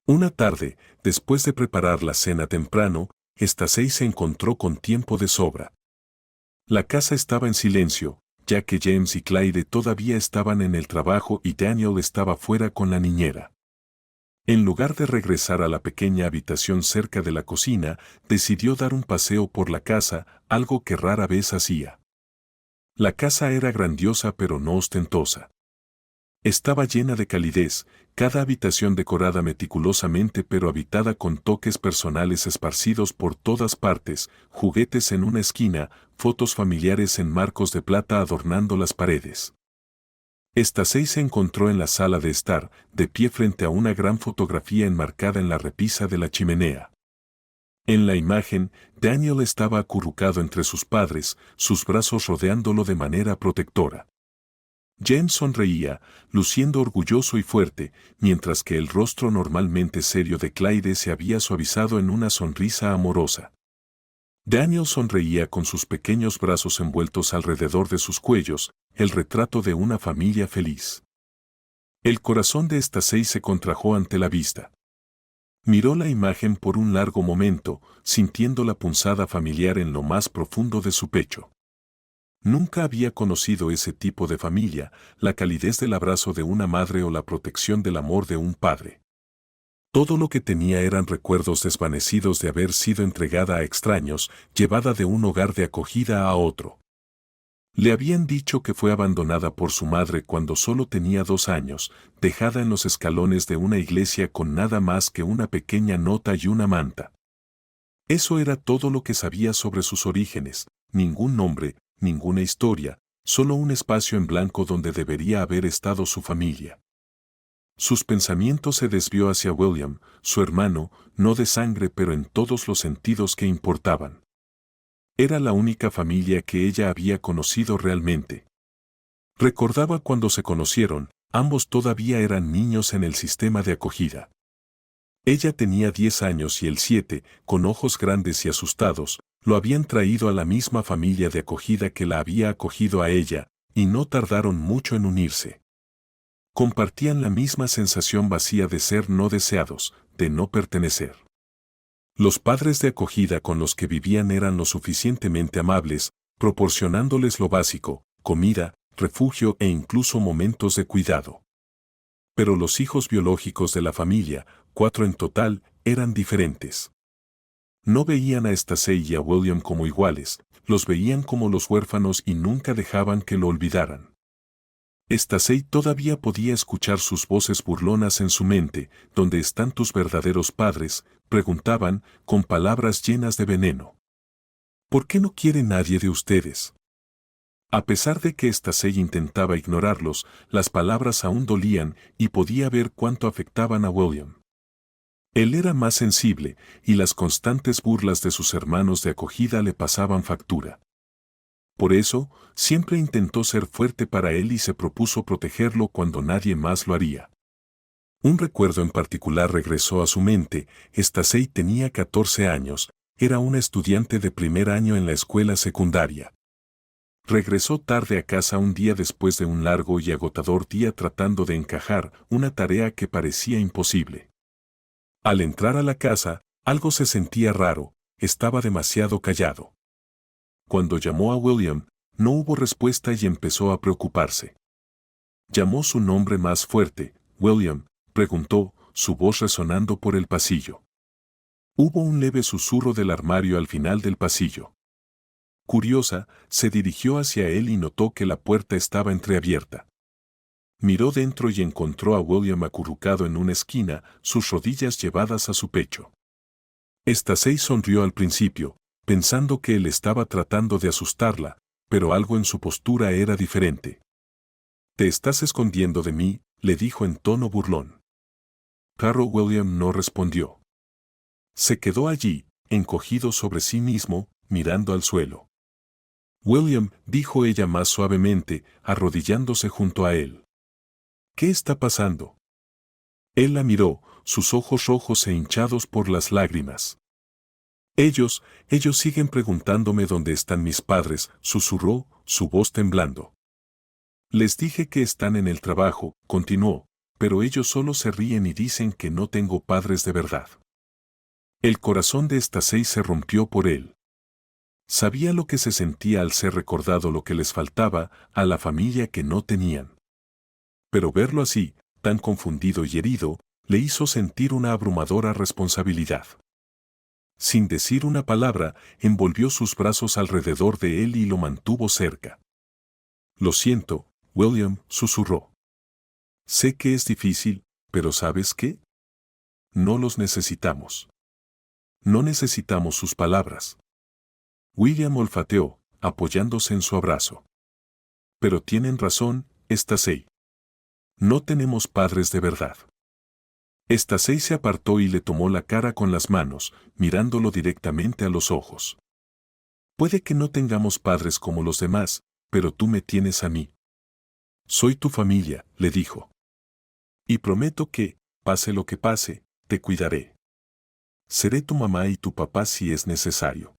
Una tarde, después de preparar la cena temprano, Stacey se encontró con tiempo de sobra. La casa estaba en silencio, ya que James y Clyde todavía estaban en el trabajo y Daniel estaba fuera con la niñera. En lugar de regresar a la pequeña habitación cerca de la cocina, decidió dar un paseo por la casa, algo que rara vez hacía. La casa era grandiosa pero no ostentosa. Estaba llena de calidez, cada habitación decorada meticulosamente pero habitada con toques personales esparcidos por todas partes, juguetes en una esquina, fotos familiares en marcos de plata adornando las paredes. Stacey se encontró en la sala de estar, de pie frente a una gran fotografía enmarcada en la repisa de la chimenea. En la imagen, Daniel estaba acurrucado entre sus padres, sus brazos rodeándolo de manera protectora. James sonreía, luciendo orgulloso y fuerte, mientras que el rostro normalmente serio de Clyde se había suavizado en una sonrisa amorosa. Daniel sonreía con sus pequeños brazos envueltos alrededor de sus cuellos, el retrato de una familia feliz. El corazón de Stacey se contrajo ante la vista. Miró la imagen por un largo momento, sintiendo la punzada familiar en lo más profundo de su pecho. Nunca había conocido ese tipo de familia, la calidez del abrazo de una madre o la protección del amor de un padre. Todo lo que tenía eran recuerdos desvanecidos de haber sido entregada a extraños, llevada de un hogar de acogida a otro. Le habían dicho que fue abandonada por su madre cuando solo tenía 2 años, dejada en los escalones de una iglesia con nada más que una pequeña nota y una manta. Eso era todo lo que sabía sobre sus orígenes, ningún nombre, ninguna historia, solo un espacio en blanco donde debería haber estado su familia. Sus pensamientos se desvió hacia William, su hermano, no de sangre pero en todos los sentidos que importaban. Era la única familia que ella había conocido realmente. Recordaba cuando se conocieron, ambos todavía eran niños en el sistema de acogida. Ella tenía 10 años y él 7, con ojos grandes y asustados, lo habían traído a la misma familia de acogida que la había acogido a ella, y no tardaron mucho en unirse. Compartían la misma sensación vacía de ser no deseados, de no pertenecer. Los padres de acogida con los que vivían eran lo suficientemente amables, proporcionándoles lo básico, comida, refugio e incluso momentos de cuidado. Pero los hijos biológicos de la familia, 4 en total, eran diferentes. No veían a Stacey y a William como iguales, los veían como los huérfanos y nunca dejaban que lo olvidaran. Stacey todavía podía escuchar sus voces burlonas en su mente. ¿Dónde están tus verdaderos padres?, preguntaban, con palabras llenas de veneno. ¿Por qué no quiere nadie de ustedes? A pesar de que Stacey intentaba ignorarlos, las palabras aún dolían y podía ver cuánto afectaban a William. Él era más sensible, y las constantes burlas de sus hermanos de acogida le pasaban factura. Por eso, siempre intentó ser fuerte para él y se propuso protegerlo cuando nadie más lo haría. Un recuerdo en particular regresó a su mente. Stacey tenía 14 años, era una estudiante de primer año en la escuela secundaria. Regresó tarde a casa un día después de un largo y agotador día tratando de encajar una tarea que parecía imposible. Al entrar a la casa, algo se sentía raro, estaba demasiado callado. Cuando llamó a William, no hubo respuesta y empezó a preocuparse. Llamó su nombre más fuerte. «William», preguntó, su voz resonando por el pasillo. Hubo un leve susurro del armario al final del pasillo. Curiosa, se dirigió hacia él y notó que la puerta estaba entreabierta. Miró dentro y encontró a William acurrucado en una esquina, sus rodillas llevadas a su pecho. Stacey sonrió al principio, pensando que él estaba tratando de asustarla, pero algo en su postura era diferente. «¿Te estás escondiendo de mí?», le dijo en tono burlón. Claro, William no respondió. Se quedó allí, encogido sobre sí mismo, mirando al suelo. «William», dijo ella más suavemente, arrodillándose junto a él. «¿Qué está pasando?». Él la miró, sus ojos rojos e hinchados por las lágrimas. Ellos siguen preguntándome dónde están mis padres», susurró, su voz temblando. «Les dije que están en el trabajo», continuó, «pero ellos solo se ríen y dicen que no tengo padres de verdad». El corazón de Stacey se rompió por él. Sabía lo que se sentía al ser recordado lo que les faltaba a la familia que no tenían. Pero verlo así, tan confundido y herido, le hizo sentir una abrumadora responsabilidad. Sin decir una palabra, envolvió sus brazos alrededor de él y lo mantuvo cerca. «Lo siento», William susurró. «Sé que es difícil, pero ¿sabes qué? No los necesitamos. No necesitamos sus palabras». William olfateó, apoyándose en su abrazo. «Pero tienen razón, Stacey. No tenemos padres de verdad». Stacey se apartó y le tomó la cara con las manos, mirándolo directamente a los ojos. «Puede que no tengamos padres como los demás, pero tú me tienes a mí. Soy tu familia», le dijo. «Y prometo que, pase lo que pase, te cuidaré. Seré tu mamá y tu papá si es necesario».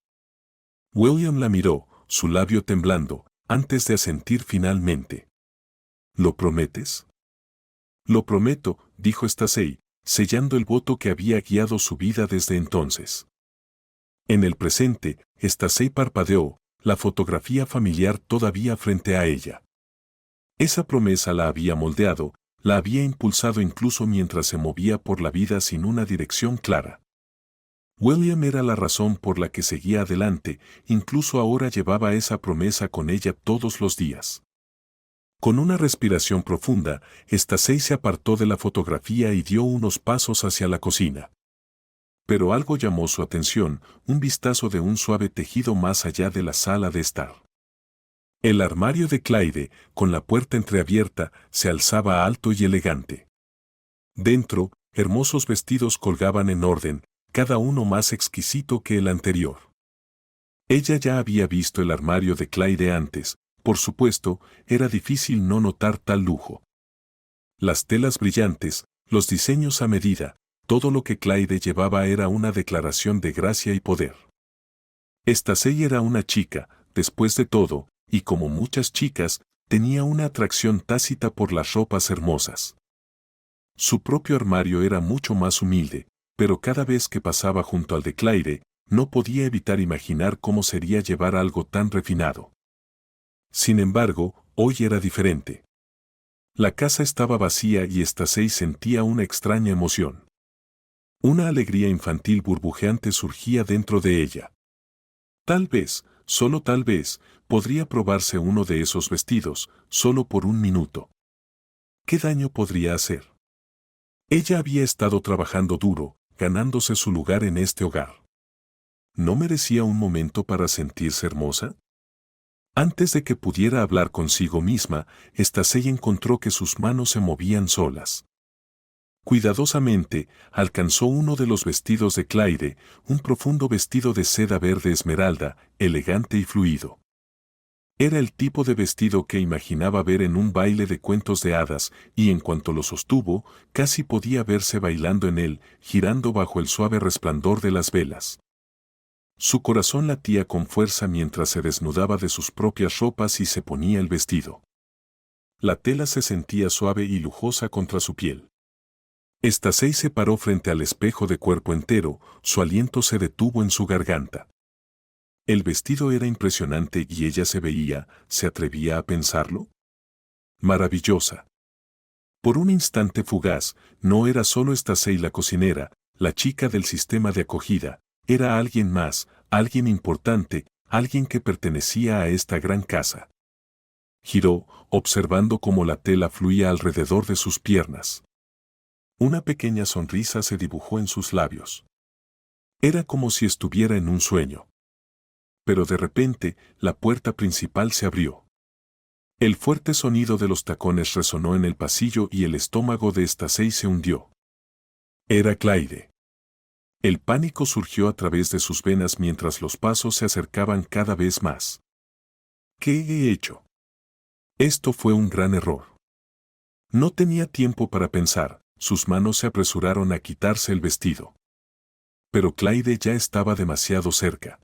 William la miró, su labio temblando, antes de asentir finalmente. ¿Lo prometes? Lo prometo, dijo Stacey, sellando el voto que había guiado su vida desde entonces. En el presente, Stacey parpadeó, la fotografía familiar todavía frente a ella. Esa promesa la había moldeado, la había impulsado incluso mientras se movía por la vida sin una dirección clara. William era la razón por la que seguía adelante, incluso ahora llevaba esa promesa con ella todos los días. Con una respiración profunda, Stacey se apartó de la fotografía y dio unos pasos hacia la cocina. Pero algo llamó su atención, un vistazo de un suave tejido más allá de la sala de estar. El armario de Clyde, con la puerta entreabierta, se alzaba alto y elegante. Dentro, hermosos vestidos colgaban en orden, cada uno más exquisito que el anterior. Ella ya había visto el armario de Clyde antes, por supuesto, era difícil no notar tal lujo. Las telas brillantes, los diseños a medida, todo lo que Clyde llevaba era una declaración de gracia y poder. Stacey era una chica, después de todo, y como muchas chicas, tenía una atracción tácita por las ropas hermosas. Su propio armario era mucho más humilde, pero cada vez que pasaba junto al de Clyde, no podía evitar imaginar cómo sería llevar algo tan refinado. Sin embargo, hoy era diferente. La casa estaba vacía y Stacey sentía una extraña emoción. Una alegría infantil burbujeante surgía dentro de ella. Tal vez, solo tal vez, podría probarse uno de esos vestidos, solo por un minuto. ¿Qué daño podría hacer? Ella había estado trabajando duro, ganándose su lugar en este hogar. ¿No merecía un momento para sentirse hermosa? Antes de que pudiera hablar consigo misma, Stacey encontró que sus manos se movían solas. Cuidadosamente, alcanzó uno de los vestidos de Clyde, un profundo vestido de seda verde esmeralda, elegante y fluido. Era el tipo de vestido que imaginaba ver en un baile de cuentos de hadas, y en cuanto lo sostuvo, casi podía verse bailando en él, girando bajo el suave resplandor de las velas. Su corazón latía con fuerza mientras se desnudaba de sus propias ropas y se ponía el vestido. La tela se sentía suave y lujosa contra su piel. Stacey se paró frente al espejo de cuerpo entero, su aliento se detuvo en su garganta. El vestido era impresionante y ella se atrevía a pensarlo. Maravillosa. Por un instante fugaz, no era solo Stacey la cocinera, la chica del sistema de acogida, era alguien más, alguien importante, alguien que pertenecía a esta gran casa. Giró, observando cómo la tela fluía alrededor de sus piernas. Una pequeña sonrisa se dibujó en sus labios. Era como si estuviera en un sueño. Pero de repente, la puerta principal se abrió. El fuerte sonido de los tacones resonó en el pasillo y el estómago de Stacey se hundió. Era Clyde. El pánico surgió a través de sus venas mientras los pasos se acercaban cada vez más. ¿Qué he hecho? Esto fue un gran error. No tenía tiempo para pensar, sus manos se apresuraron a quitarse el vestido. Pero Clyde ya estaba demasiado cerca.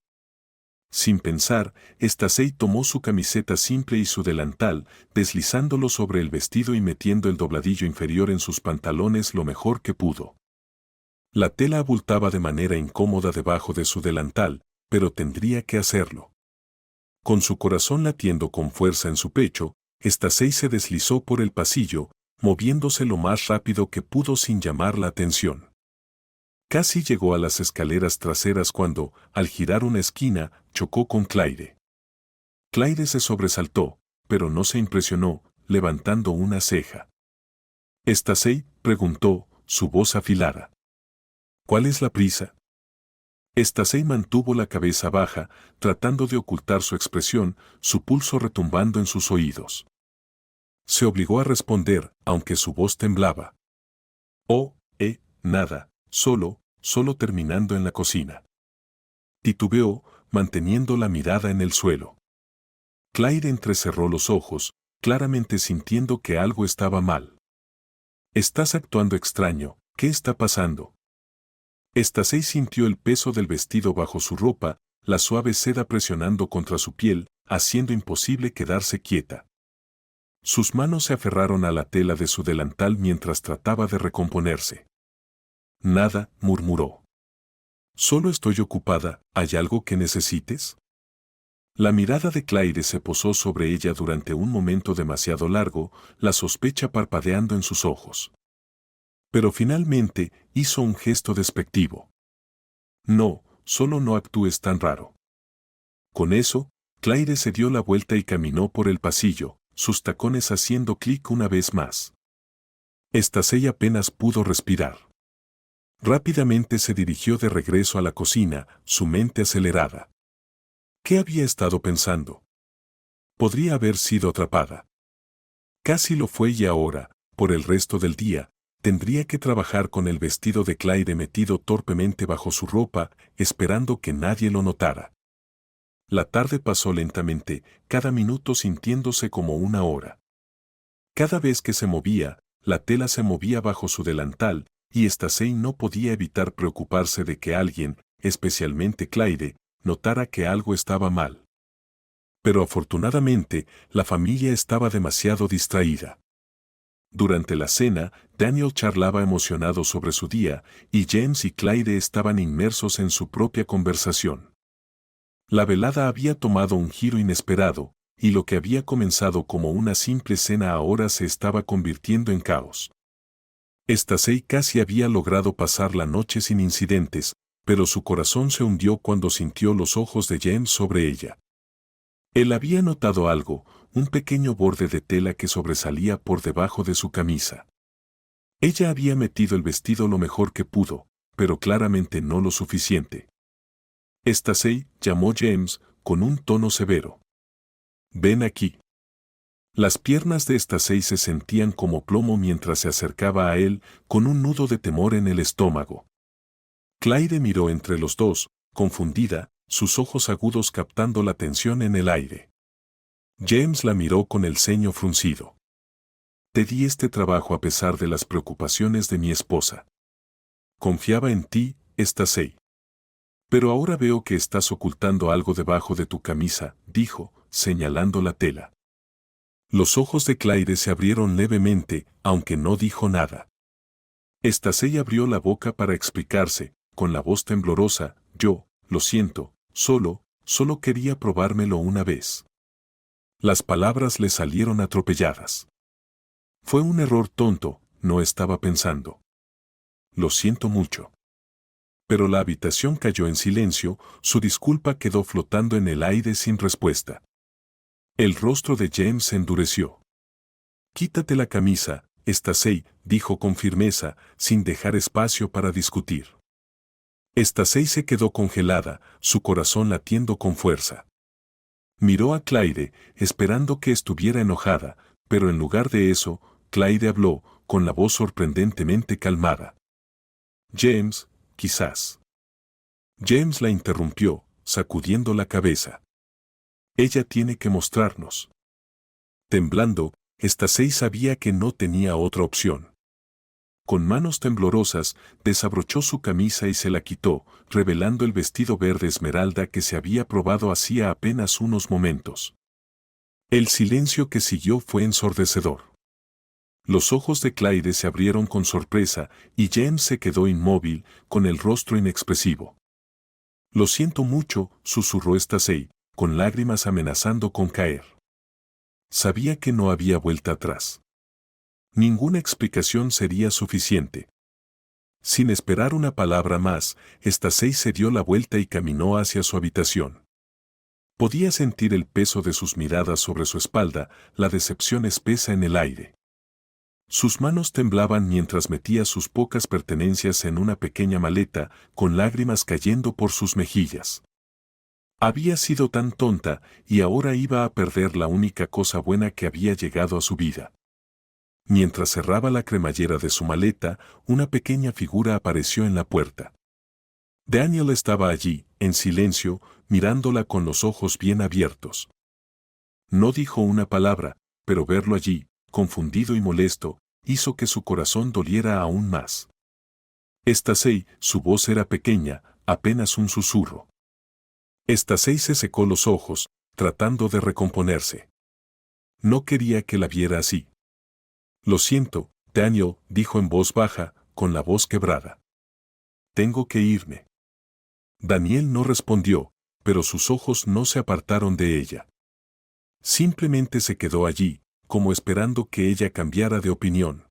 Sin pensar, Stacey tomó su camiseta simple y su delantal, deslizándolo sobre el vestido y metiendo el dobladillo inferior en sus pantalones lo mejor que pudo. La tela abultaba de manera incómoda debajo de su delantal, pero tendría que hacerlo. Con su corazón latiendo con fuerza en su pecho, Stacey se deslizó por el pasillo, moviéndose lo más rápido que pudo sin llamar la atención. Casi llegó a las escaleras traseras cuando, al girar una esquina, chocó con Clyde. Clyde se sobresaltó, pero no se impresionó, levantando una ceja. «¿Stacey?», preguntó, su voz afilada. «¿Cuál es la prisa?». Stacey mantuvo la cabeza baja, tratando de ocultar su expresión, su pulso retumbando en sus oídos. Se obligó a responder, aunque su voz temblaba. «Oh, nada, solo terminando en la cocina». Titubeó, manteniendo la mirada en el suelo. Clyde entrecerró los ojos, claramente sintiendo que algo estaba mal. «Estás actuando extraño, ¿qué está pasando?». Stacey sintió el peso del vestido bajo su ropa, la suave seda presionando contra su piel, haciendo imposible quedarse quieta. Sus manos se aferraron a la tela de su delantal mientras trataba de recomponerse. Nada, murmuró. Solo estoy ocupada, ¿hay algo que necesites? La mirada de Claire se posó sobre ella durante un momento demasiado largo, la sospecha parpadeando en sus ojos. Pero finalmente hizo un gesto despectivo. No, solo no actúes tan raro. Con eso, Claire se dio la vuelta y caminó por el pasillo, sus tacones haciendo clic una vez más. Stacey apenas pudo respirar. Rápidamente se dirigió de regreso a la cocina, su mente acelerada. ¿Qué había estado pensando? Podría haber sido atrapada. Casi lo fue y ahora, por el resto del día, tendría que trabajar con el vestido de Claire metido torpemente bajo su ropa, esperando que nadie lo notara. La tarde pasó lentamente, cada minuto sintiéndose como una hora. Cada vez que se movía, la tela se movía bajo su delantal, y Stacey no podía evitar preocuparse de que alguien, especialmente Claire, notara que algo estaba mal. Pero afortunadamente, la familia estaba demasiado distraída. Durante la cena, Daniel charlaba emocionado sobre su día, y James y Claire estaban inmersos en su propia conversación. La velada había tomado un giro inesperado, y lo que había comenzado como una simple cena ahora se estaba convirtiendo en caos. Stacey casi había logrado pasar la noche sin incidentes, pero su corazón se hundió cuando sintió los ojos de James sobre ella. Él había notado algo, un pequeño borde de tela que sobresalía por debajo de su camisa. Ella había metido el vestido lo mejor que pudo, pero claramente no lo suficiente. Stacey, llamó James, con un tono severo. Ven aquí. Las piernas de Stacey se sentían como plomo mientras se acercaba a él, con un nudo de temor en el estómago. Claire miró entre los dos, confundida, sus ojos agudos captando la tensión en el aire. James la miró con el ceño fruncido. Te di este trabajo a pesar de las preocupaciones de mi esposa. Confiaba en ti, Stacey. Pero ahora veo que estás ocultando algo debajo de tu camisa, dijo, señalando la tela. Los ojos de Claire se abrieron levemente, aunque no dijo nada. Stacey abrió la boca para explicarse, con la voz temblorosa, yo, lo siento, solo quería probármelo una vez. Las palabras le salieron atropelladas. Fue un error tonto, no estaba pensando. Lo siento mucho. Pero la habitación cayó en silencio, su disculpa quedó flotando en el aire sin respuesta. El rostro de James se endureció. Quítate la camisa, Stacey, dijo con firmeza, sin dejar espacio para discutir. Stacey se quedó congelada, su corazón latiendo con fuerza. Miró a Claire, esperando que estuviera enojada, pero en lugar de eso, Claire habló, con la voz sorprendentemente calmada. James, quizás. James la interrumpió, sacudiendo la cabeza. Ella tiene que mostrarnos. Temblando, Stacey sabía que no tenía otra opción. Con manos temblorosas, desabrochó su camisa y se la quitó, revelando el vestido verde esmeralda que se había probado hacía apenas unos momentos. El silencio que siguió fue ensordecedor. Los ojos de Claire se abrieron con sorpresa y James se quedó inmóvil, con el rostro inexpresivo. Lo siento mucho, susurró Stacey, con lágrimas amenazando con caer. Sabía que no había vuelta atrás. Ninguna explicación sería suficiente. Sin esperar una palabra más, Stacey se dio la vuelta y caminó hacia su habitación. Podía sentir el peso de sus miradas sobre su espalda, la decepción espesa en el aire. Sus manos temblaban mientras metía sus pocas pertenencias en una pequeña maleta, con lágrimas cayendo por sus mejillas. Había sido tan tonta, y ahora iba a perder la única cosa buena que había llegado a su vida. Mientras cerraba la cremallera de su maleta, una pequeña figura apareció en la puerta. Daniel estaba allí, en silencio, mirándola con los ojos bien abiertos. No dijo una palabra, pero verlo allí, confundido y molesto, hizo que su corazón doliera aún más. Stacey, su voz era pequeña, apenas un susurro. Stacy se secó los ojos, tratando de recomponerse. No quería que la viera así. Lo siento, Daniel, dijo en voz baja, con la voz quebrada. Tengo que irme. Daniel no respondió, pero sus ojos no se apartaron de ella. Simplemente se quedó allí, como esperando que ella cambiara de opinión.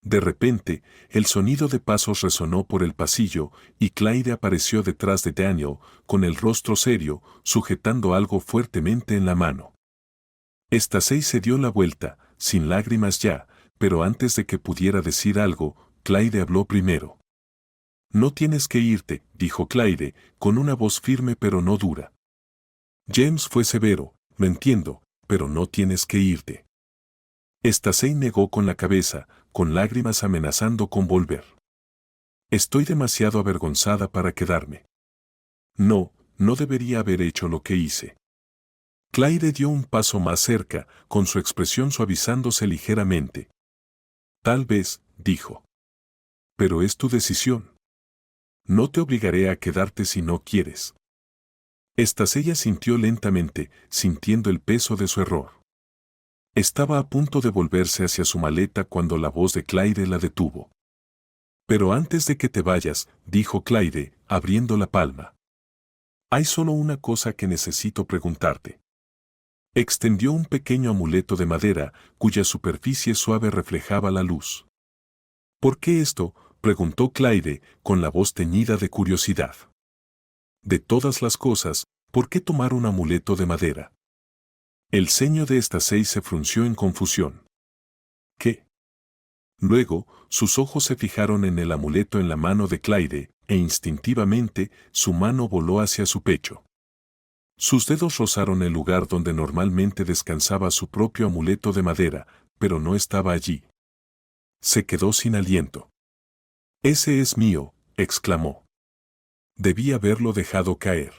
De repente, el sonido de pasos resonó por el pasillo y Clyde apareció detrás de Daniel, con el rostro serio, sujetando algo fuertemente en la mano. Stacy se dio la vuelta, sin lágrimas ya, pero antes de que pudiera decir algo, Clyde habló primero. No tienes que irte, dijo Clyde, con una voz firme pero no dura. James fue severo, lo entiendo, pero no tienes que irte. Stacy negó con la cabeza, con lágrimas amenazando con volver. Estoy demasiado avergonzada para quedarme. No, no debería haber hecho lo que hice. Clyde dio un paso más cerca, con su expresión suavizándose ligeramente. Tal vez, dijo. Pero es tu decisión. No te obligaré a quedarte si no quieres. Stacy sintió lentamente, sintiendo el peso de su error. Estaba a punto de volverse hacia su maleta cuando la voz de Clyde la detuvo. Pero antes de que te vayas, dijo Clyde, abriendo la palma. Hay solo una cosa que necesito preguntarte. Extendió un pequeño amuleto de madera, cuya superficie suave reflejaba la luz. ¿Por qué esto?, preguntó Clyde, con la voz teñida de curiosidad. De todas las cosas, ¿por qué tomar un amuleto de madera? El ceño de Stacy se frunció en confusión. ¿Qué? Luego, sus ojos se fijaron en el amuleto en la mano de Clyde, e instintivamente, su mano voló hacia su pecho. Sus dedos rozaron el lugar donde normalmente descansaba su propio amuleto de madera, pero no estaba allí. Se quedó sin aliento. «Ese es mío», exclamó. Debí haberlo dejado caer.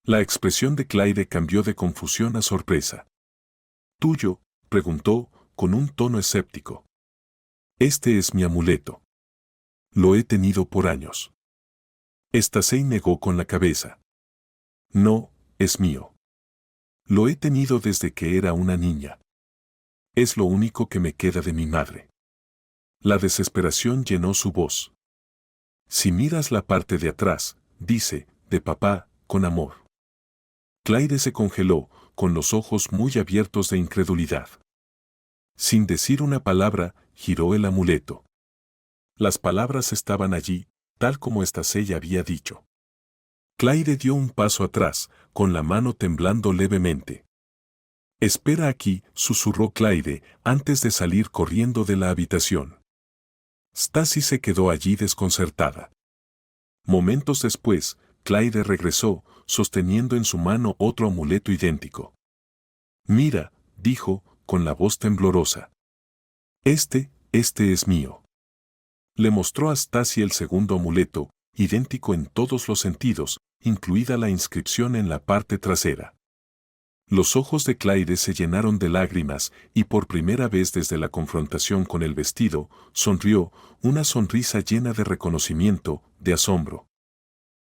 La expresión de Clyde cambió de confusión a sorpresa. «¿Tuyo?», preguntó, con un tono escéptico. «Este es mi amuleto. Lo he tenido por años». Stacy negó con la cabeza. «No, es mío. Lo he tenido desde que era una niña. Es lo único que me queda de mi madre». La desesperación llenó su voz. «Si miras la parte de atrás, dice, de papá, con amor». Clyde se congeló, con los ojos muy abiertos de incredulidad. Sin decir una palabra, giró el amuleto. Las palabras estaban allí, tal como Stacy había dicho. Clyde dio un paso atrás, con la mano temblando levemente. «Espera aquí», susurró Clyde, antes de salir corriendo de la habitación. Stacy se quedó allí desconcertada. Momentos después, Clyde regresó, sosteniendo en su mano otro amuleto idéntico. «Mira», dijo, con la voz temblorosa. Este es mío». Le mostró a Stacy el segundo amuleto, idéntico en todos los sentidos, incluida la inscripción en la parte trasera. Los ojos de Clyde se llenaron de lágrimas y por primera vez desde la confrontación con el vestido, sonrió, una sonrisa llena de reconocimiento, de asombro.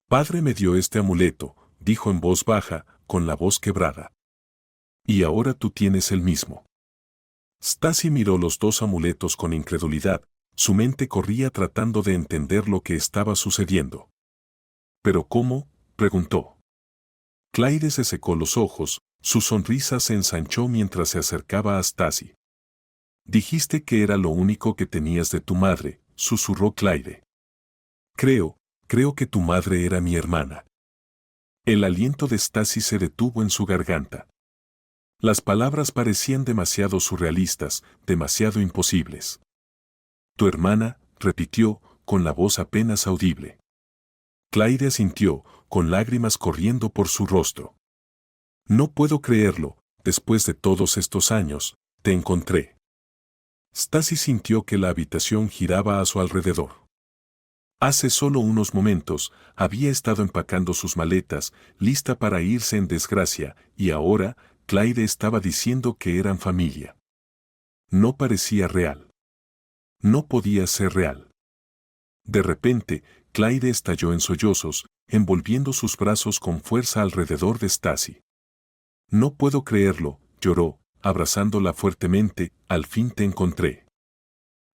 «Padre me dio este amuleto», dijo en voz baja, con la voz quebrada. «Y ahora tú tienes el mismo». Stacy miró los dos amuletos con incredulidad, su mente corría tratando de entender lo que estaba sucediendo. «¿Pero cómo?», preguntó. Clyde se secó los ojos, su sonrisa se ensanchó mientras se acercaba a Stacy. «Dijiste que era lo único que tenías de tu madre», susurró Clyde. Creo que tu madre era mi hermana». El aliento de Stacy se detuvo en su garganta. Las palabras parecían demasiado surrealistas, demasiado imposibles. «Tu hermana», repitió, con la voz apenas audible. Clyde asintió, con lágrimas corriendo por su rostro. «No puedo creerlo, después de todos estos años, te encontré». Stacy sintió que la habitación giraba a su alrededor. Hace solo unos momentos, había estado empacando sus maletas, lista para irse en desgracia, y ahora, Clyde estaba diciendo que eran familia. No parecía real. No podía ser real. De repente, Clyde estalló en sollozos, envolviendo sus brazos con fuerza alrededor de Stacy. No puedo creerlo, lloró, abrazándola fuertemente, al fin te encontré.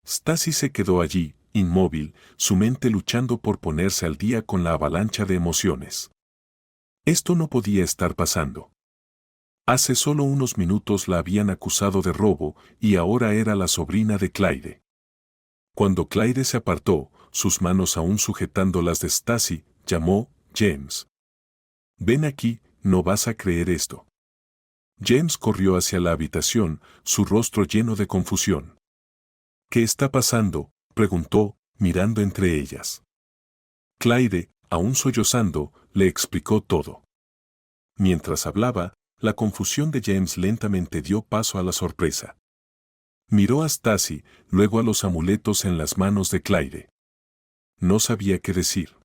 Stacy se quedó allí, inmóvil, su mente luchando por ponerse al día con la avalancha de emociones. Esto no podía estar pasando. Hace solo unos minutos la habían acusado de robo y ahora era la sobrina de Clyde. Cuando Clyde se apartó, sus manos aún sujetando las de Stacy, llamó, James. Ven aquí, no vas a creer esto. James corrió hacia la habitación, su rostro lleno de confusión. ¿Qué está pasando?, preguntó, mirando entre ellas. Clyde, aún sollozando, le explicó todo. Mientras hablaba, la confusión de James lentamente dio paso a la sorpresa. Miró a Stacy, luego a los amuletos en las manos de Clyde. No sabía qué decir.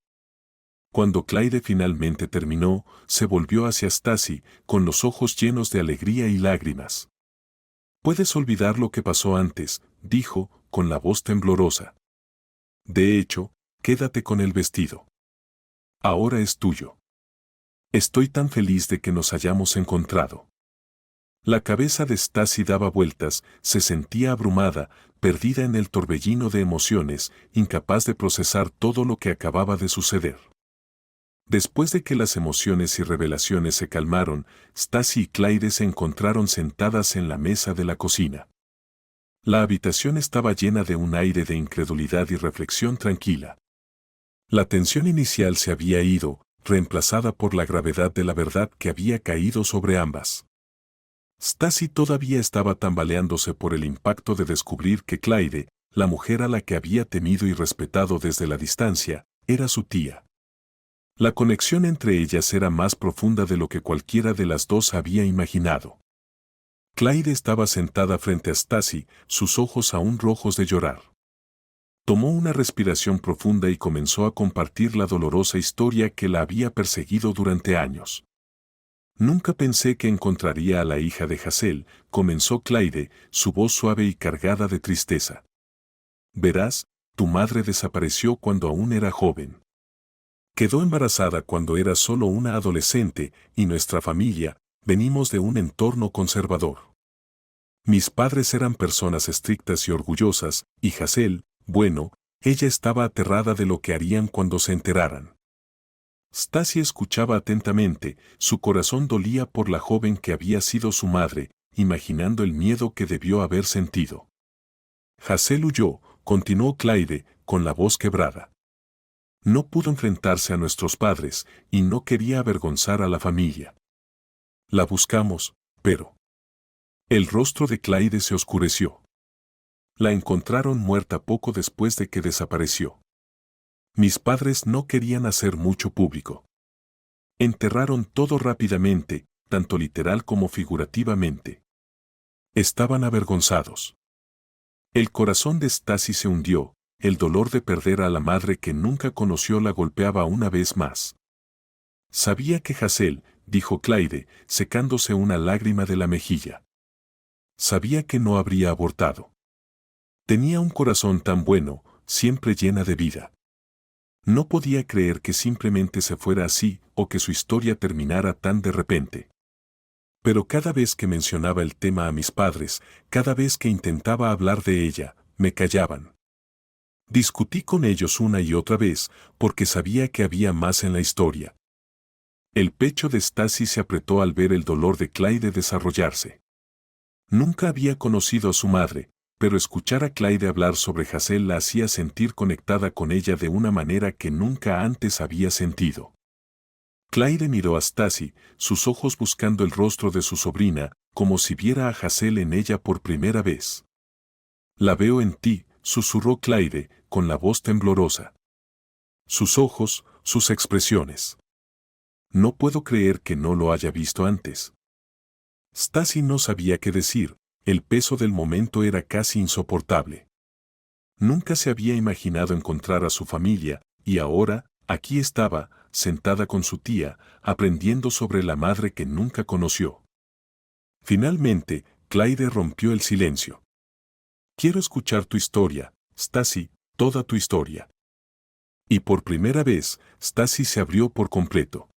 Cuando Clyde finalmente terminó, se volvió hacia Stacy, con los ojos llenos de alegría y lágrimas. «Puedes olvidar lo que pasó antes», dijo, con la voz temblorosa. «De hecho, quédate con el vestido. Ahora es tuyo. Estoy tan feliz de que nos hayamos encontrado». La cabeza de Stacy daba vueltas, se sentía abrumada, perdida en el torbellino de emociones, incapaz de procesar todo lo que acababa de suceder. Después de que las emociones y revelaciones se calmaron, Stacy y Clyde se encontraron sentadas en la mesa de la cocina. La habitación estaba llena de un aire de incredulidad y reflexión tranquila. La tensión inicial se había ido, reemplazada por la gravedad de la verdad que había caído sobre ambas. Stacy todavía estaba tambaleándose por el impacto de descubrir que Clyde, la mujer a la que había temido y respetado desde la distancia, era su tía. La conexión entre ellas era más profunda de lo que cualquiera de las dos había imaginado. Clyde estaba sentada frente a Stacy, sus ojos aún rojos de llorar. Tomó una respiración profunda y comenzó a compartir la dolorosa historia que la había perseguido durante años. «Nunca pensé que encontraría a la hija de Hazel», comenzó Clyde, su voz suave y cargada de tristeza. «Verás, tu madre desapareció cuando aún era joven. Quedó embarazada cuando era solo una adolescente y nuestra familia, venimos de un entorno conservador. Mis padres eran personas estrictas y orgullosas, y Hazel, bueno, ella estaba aterrada de lo que harían cuando se enteraran». Stacy escuchaba atentamente, su corazón dolía por la joven que había sido su madre, imaginando el miedo que debió haber sentido. «Hazel huyó», continuó Clyde, con la voz quebrada. «No pudo enfrentarse a nuestros padres, y no quería avergonzar a la familia. La buscamos, pero...». El rostro de Clyde se oscureció. «La encontraron muerta poco después de que desapareció. Mis padres no querían hacer mucho público. Enterraron todo rápidamente, tanto literal como figurativamente. Estaban avergonzados». El corazón de Stacy se hundió, el dolor de perder a la madre que nunca conoció la golpeaba una vez más. «Sabía que Hazel», dijo Clyde, secándose una lágrima de la mejilla. «Sabía que no habría abortado. Tenía un corazón tan bueno, siempre llena de vida. No podía creer que simplemente se fuera así o que su historia terminara tan de repente. Pero cada vez que mencionaba el tema a mis padres, cada vez que intentaba hablar de ella, me callaban. Discutí con ellos una y otra vez porque sabía que había más en la historia». El pecho de Stacy se apretó al ver el dolor de Clyde desarrollarse. Nunca había conocido a su madre, pero escuchar a Clyde hablar sobre Hazel la hacía sentir conectada con ella de una manera que nunca antes había sentido. Clyde miró a Stacy, sus ojos buscando el rostro de su sobrina, como si viera a Hazel en ella por primera vez. «La veo en ti», susurró Clyde, con la voz temblorosa. Sus ojos, sus expresiones. «No puedo creer que no lo haya visto antes». Stacy no sabía qué decir. El peso del momento era casi insoportable. Nunca se había imaginado encontrar a su familia, y ahora, aquí estaba, sentada con su tía, aprendiendo sobre la madre que nunca conoció. Finalmente, Clyde rompió el silencio. «Quiero escuchar tu historia, Stacy, toda tu historia». Y por primera vez, Stacy se abrió por completo.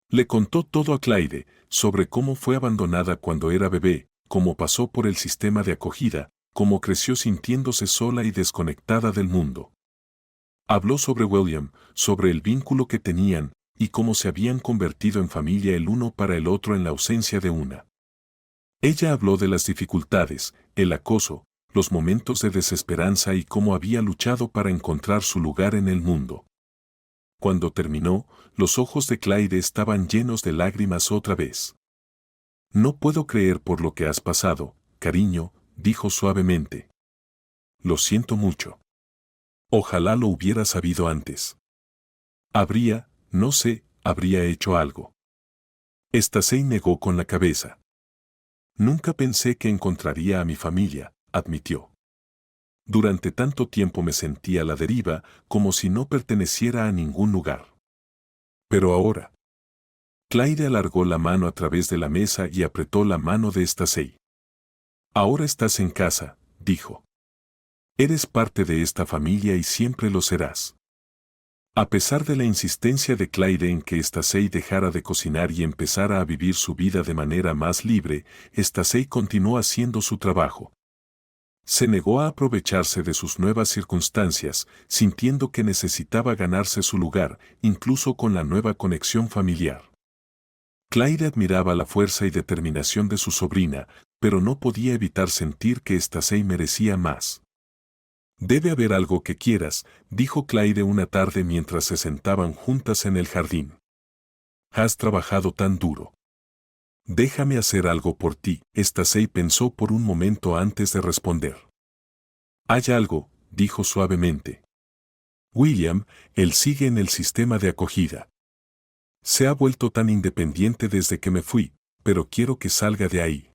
Le contó todo a Clyde, sobre cómo fue abandonada cuando era bebé, cómo pasó por el sistema de acogida, cómo creció sintiéndose sola y desconectada del mundo. Habló sobre William, sobre el vínculo que tenían, y cómo se habían convertido en familia el uno para el otro en la ausencia de una. Ella habló de las dificultades, el acoso, los momentos de desesperanza y cómo había luchado para encontrar su lugar en el mundo. Cuando terminó, los ojos de Clyde estaban llenos de lágrimas otra vez. No puedo creer por lo que has pasado, cariño, dijo suavemente. Lo siento mucho. Ojalá lo hubiera sabido antes. Habría hecho algo. Stacey negó con la cabeza. Nunca pensé que encontraría a mi familia, admitió. Durante tanto tiempo me sentía a la deriva, como si no perteneciera a ningún lugar. Pero ahora. Clyde alargó la mano a través de la mesa y apretó la mano de Stacey. Ahora estás en casa, dijo. Eres parte de esta familia y siempre lo serás. A pesar de la insistencia de Clyde en que Stacey dejara de cocinar y empezara a vivir su vida de manera más libre, Stacey continuó haciendo su trabajo. Se negó a aprovecharse de sus nuevas circunstancias, sintiendo que necesitaba ganarse su lugar, incluso con la nueva conexión familiar. Clyde admiraba la fuerza y determinación de su sobrina, pero no podía evitar sentir que Stacey merecía más. Debe haber algo que quieras, dijo Clyde una tarde mientras se sentaban juntas en el jardín. Has trabajado tan duro. Déjame hacer algo por ti. Stacey pensó por un momento antes de responder. Hay algo, dijo suavemente. William, él sigue en el sistema de acogida. Se ha vuelto tan independiente desde que me fui, pero quiero que salga de ahí.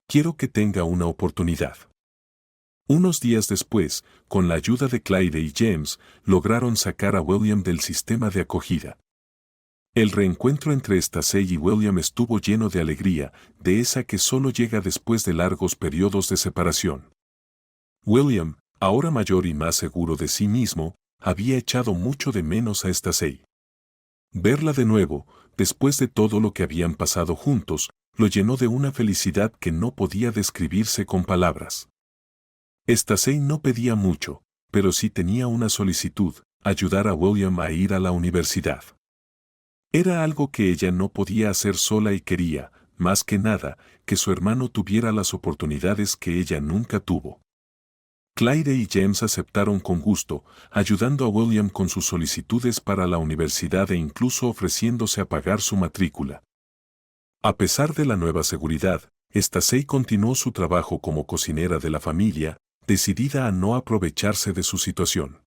Quiero que tenga una oportunidad. Unos días después, con la ayuda de Clyde y James, lograron sacar a William del sistema de acogida. El reencuentro entre Stacey y William estuvo lleno de alegría, de esa que solo llega después de largos periodos de separación. William, ahora mayor y más seguro de sí mismo, había echado mucho de menos a Stacey. Verla de nuevo, después de todo lo que habían pasado juntos, lo llenó de una felicidad que no podía describirse con palabras. Stacey no pedía mucho, pero sí tenía una solicitud: ayudar a William a ir a la universidad. Era algo que ella no podía hacer sola y quería, más que nada, que su hermano tuviera las oportunidades que ella nunca tuvo. Clyde y James aceptaron con gusto, ayudando a William con sus solicitudes para la universidad e incluso ofreciéndose a pagar su matrícula. A pesar de la nueva seguridad, Stacey continuó su trabajo como cocinera de la familia, decidida a no aprovecharse de su situación.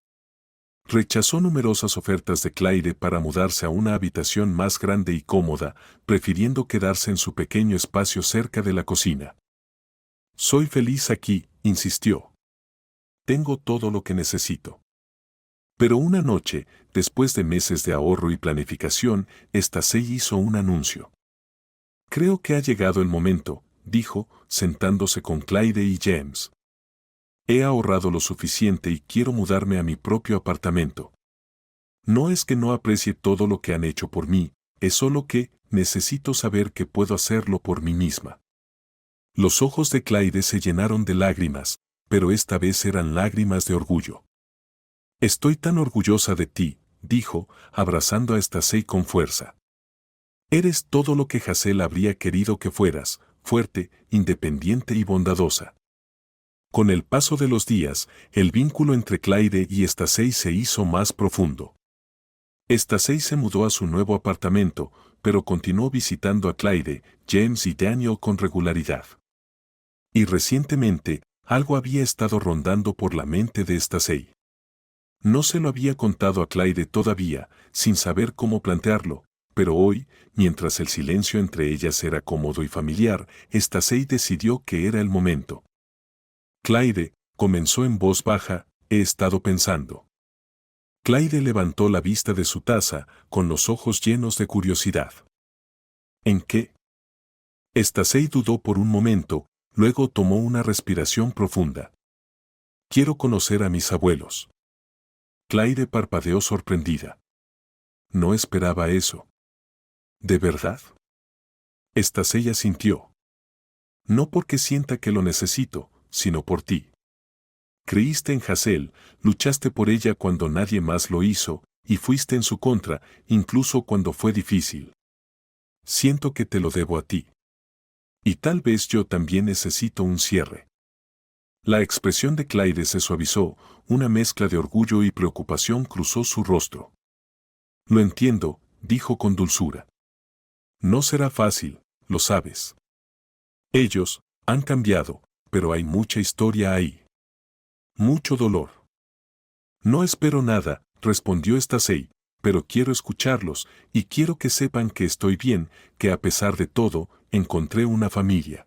Rechazó numerosas ofertas de Clyde para mudarse a una habitación más grande y cómoda, prefiriendo quedarse en su pequeño espacio cerca de la cocina. Soy feliz aquí, insistió. Tengo todo lo que necesito. Pero una noche, después de meses de ahorro y planificación, Stacey hizo un anuncio. Creo que ha llegado el momento, dijo, sentándose con Clyde y James. He ahorrado lo suficiente y quiero mudarme a mi propio apartamento. No es que no aprecie todo lo que han hecho por mí, es solo que necesito saber que puedo hacerlo por mí misma. Los ojos de Clyde se llenaron de lágrimas, pero esta vez eran lágrimas de orgullo. Estoy tan orgullosa de ti, dijo, abrazando a Stacey con fuerza. Eres todo lo que Hazel habría querido que fueras, fuerte, independiente y bondadosa. Con el paso de los días, el vínculo entre Clyde y Stacey se hizo más profundo. Stacey se mudó a su nuevo apartamento, pero continuó visitando a Clyde, James y Daniel con regularidad. Y recientemente, algo había estado rondando por la mente de Stacey. No se lo había contado a Clyde todavía, sin saber cómo plantearlo, pero hoy, mientras el silencio entre ellas era cómodo y familiar, Stacey decidió que era el momento. Clyde, comenzó en voz baja, he estado pensando. Clyde levantó la vista de su taza, con los ojos llenos de curiosidad. ¿En qué? Stacey dudó por un momento, luego tomó una respiración profunda. Quiero conocer a mis abuelos. Claire parpadeó sorprendida. No esperaba eso. ¿De verdad? Ella sintió. No porque sienta que lo necesito, sino por ti. Creíste en Hazel, luchaste por ella cuando nadie más lo hizo, y fuiste en su contra, incluso cuando fue difícil. Siento que te lo debo a ti. Y tal vez yo también necesito un cierre. La expresión de Claire se suavizó, una mezcla de orgullo y preocupación cruzó su rostro. Lo entiendo, dijo con dulzura. No será fácil, lo sabes. Ellos han cambiado, pero hay mucha historia ahí. Mucho dolor. No espero nada, respondió Stacey, pero quiero escucharlos, y quiero que sepan que estoy bien, que a pesar de todo, encontré una familia.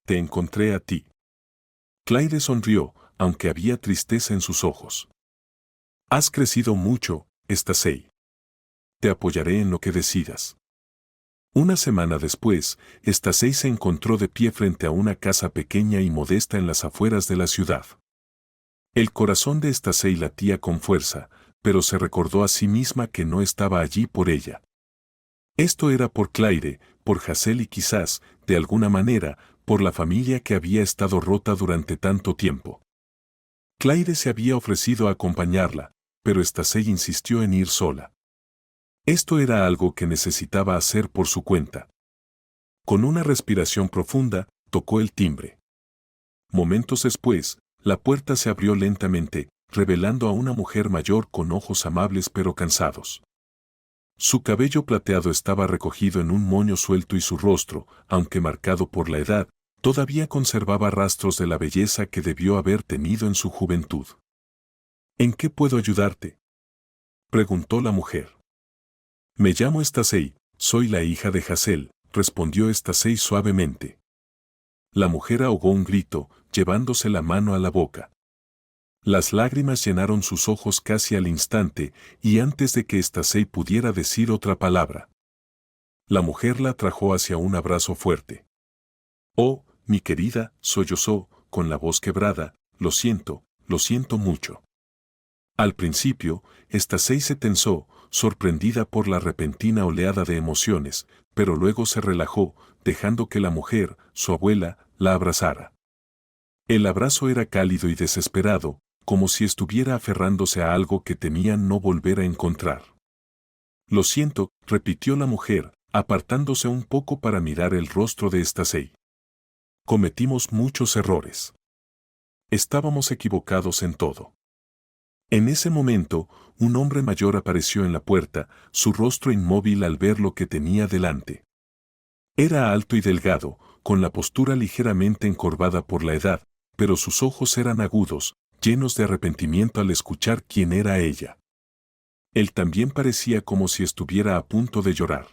Te encontré a ti. Claire sonrió, aunque había tristeza en sus ojos. Has crecido mucho, Stacey. Te apoyaré en lo que decidas. Una semana después, Stacey se encontró de pie frente a una casa pequeña y modesta en las afueras de la ciudad. El corazón de Stacey latía con fuerza, pero se recordó a sí misma que no estaba allí por ella. Esto era por Claire, por Hazel y quizás, de alguna manera, por la familia que había estado rota durante tanto tiempo. Claire se había ofrecido a acompañarla, pero Stacey insistió en ir sola. Esto era algo que necesitaba hacer por su cuenta. Con una respiración profunda, tocó el timbre. Momentos después, la puerta se abrió lentamente, revelando a una mujer mayor con ojos amables pero cansados. Su cabello plateado estaba recogido en un moño suelto y su rostro, aunque marcado por la edad, todavía conservaba rastros de la belleza que debió haber tenido en su juventud. ¿En qué puedo ayudarte?, preguntó la mujer. Me llamo Stacey, soy la hija de Hazel, respondió Stacey suavemente. La mujer ahogó un grito, llevándose la mano a la boca. Las lágrimas llenaron sus ojos casi al instante, y antes de que Stacey pudiera decir otra palabra, la mujer la atrajo hacia un abrazo fuerte. Oh, mi querida, sollozó, con la voz quebrada, lo siento mucho. Al principio, Stacey se tensó, sorprendida por la repentina oleada de emociones, pero luego se relajó, dejando que la mujer, su abuela, la abrazara. El abrazo era cálido y desesperado, como si estuviera aferrándose a algo que temían no volver a encontrar. Lo siento, repitió la mujer, apartándose un poco para mirar el rostro de Stacey. Cometimos muchos errores. Estábamos equivocados en todo. En ese momento, un hombre mayor apareció en la puerta, su rostro inmóvil al ver lo que tenía delante. Era alto y delgado, con la postura ligeramente encorvada por la edad, pero sus ojos eran agudos, llenos de arrepentimiento al escuchar quién era ella. Él también parecía como si estuviera a punto de llorar.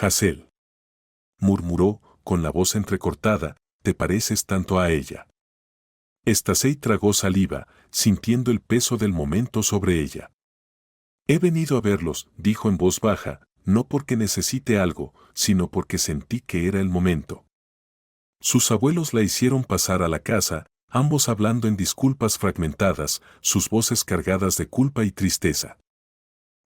Hazel, murmuró, con la voz entrecortada, te pareces tanto a ella. Stacey tragó saliva, sintiendo el peso del momento sobre ella. He venido a verlos, dijo en voz baja, no porque necesite algo, sino porque sentí que era el momento. Sus abuelos la hicieron pasar a la casa, ambos hablando en disculpas fragmentadas, sus voces cargadas de culpa y tristeza.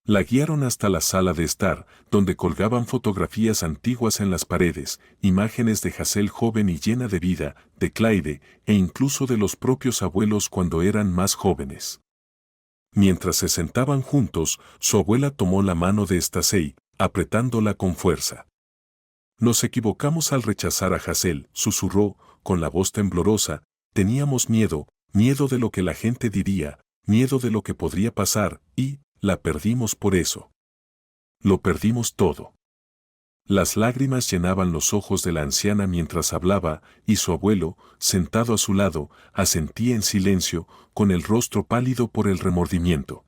La guiaron hasta la sala de estar, donde colgaban fotografías antiguas en las paredes, imágenes de Hazel joven y llena de vida, de Claire, e incluso de los propios abuelos cuando eran más jóvenes. Mientras se sentaban juntos, su abuela tomó la mano de Stacey, apretándola con fuerza. Nos equivocamos al rechazar a Hazel, susurró, con la voz temblorosa, teníamos miedo, miedo de lo que la gente diría, miedo de lo que podría pasar, y la perdimos por eso. Lo perdimos todo. Las lágrimas llenaban los ojos de la anciana mientras hablaba, y su abuelo, sentado a su lado, asentía en silencio, con el rostro pálido por el remordimiento.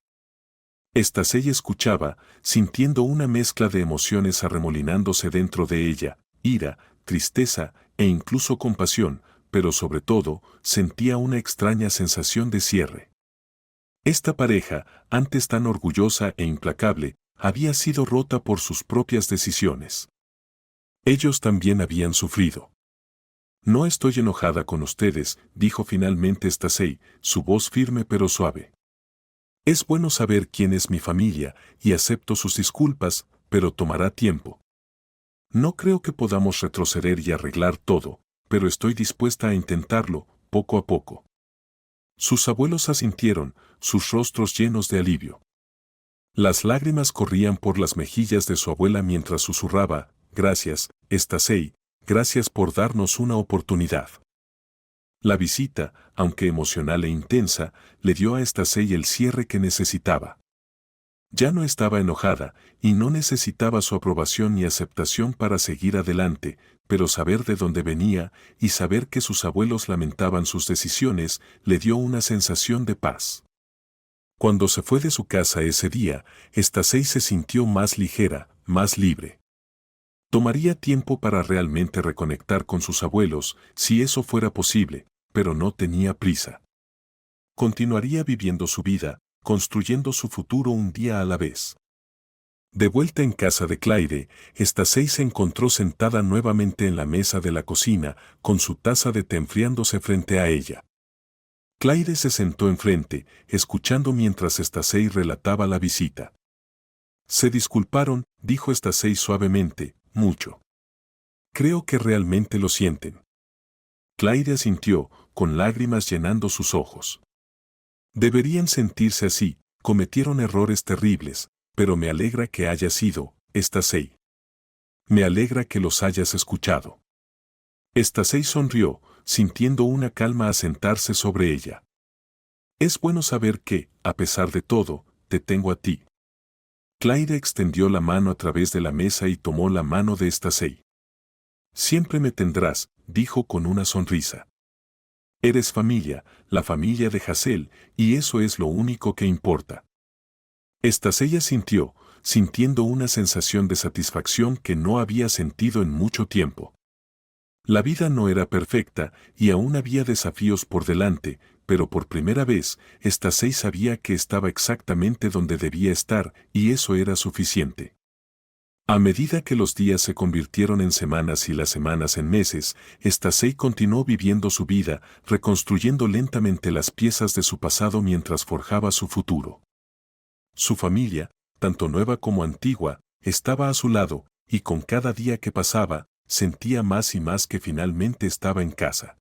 Stacey escuchaba, sintiendo una mezcla de emociones arremolinándose dentro de ella, ira, tristeza e incluso compasión, pero sobre todo, sentía una extraña sensación de cierre. Esta pareja, antes tan orgullosa e implacable, había sido rota por sus propias decisiones. Ellos también habían sufrido. No estoy enojada con ustedes, dijo finalmente Stacey, su voz firme pero suave. Es bueno saber quién es mi familia y acepto sus disculpas, pero tomará tiempo. No creo que podamos retroceder y arreglar todo, pero estoy dispuesta a intentarlo, poco a poco. Sus abuelos asintieron, sus rostros llenos de alivio. Las lágrimas corrían por las mejillas de su abuela mientras susurraba, gracias, Stacey, gracias por darnos una oportunidad. La visita, aunque emocional e intensa, le dio a Stacey el cierre que necesitaba. Ya no estaba enojada, y no necesitaba su aprobación ni aceptación para seguir adelante, pero saber de dónde venía y saber que sus abuelos lamentaban sus decisiones le dio una sensación de paz. Cuando se fue de su casa ese día, Stacey se sintió más ligera, más libre. Tomaría tiempo para realmente reconectar con sus abuelos, si eso fuera posible, pero no tenía prisa. Continuaría viviendo su vida, construyendo su futuro un día a la vez. De vuelta en casa de Claire, Stacey se encontró sentada nuevamente en la mesa de la cocina, con su taza de té enfriándose frente a ella. Claire se sentó enfrente, escuchando mientras Stacey relataba la visita. Se disculparon, dijo Stacey suavemente, mucho. Creo que realmente lo sienten. Claire asintió, con lágrimas llenando sus ojos. Deberían sentirse así, cometieron errores terribles, pero me alegra que haya sido, Stacey. Me alegra que los hayas escuchado. Stacey sonrió, sintiendo una calma asentarse sobre ella. Es bueno saber que, a pesar de todo, te tengo a ti. Claire extendió la mano a través de la mesa y tomó la mano de Stacey. Siempre me tendrás, dijo con una sonrisa. Eres familia, la familia de Hazel, y eso es lo único que importa. Stacey asintió, sintiendo una sensación de satisfacción que no había sentido en mucho tiempo. La vida no era perfecta y aún había desafíos por delante, pero por primera vez, Stacey sabía que estaba exactamente donde debía estar y eso era suficiente. A medida que los días se convirtieron en semanas y las semanas en meses, Stacey continuó viviendo su vida, reconstruyendo lentamente las piezas de su pasado mientras forjaba su futuro. Su familia, tanto nueva como antigua, estaba a su lado, y con cada día que pasaba, sentía más y más que finalmente estaba en casa.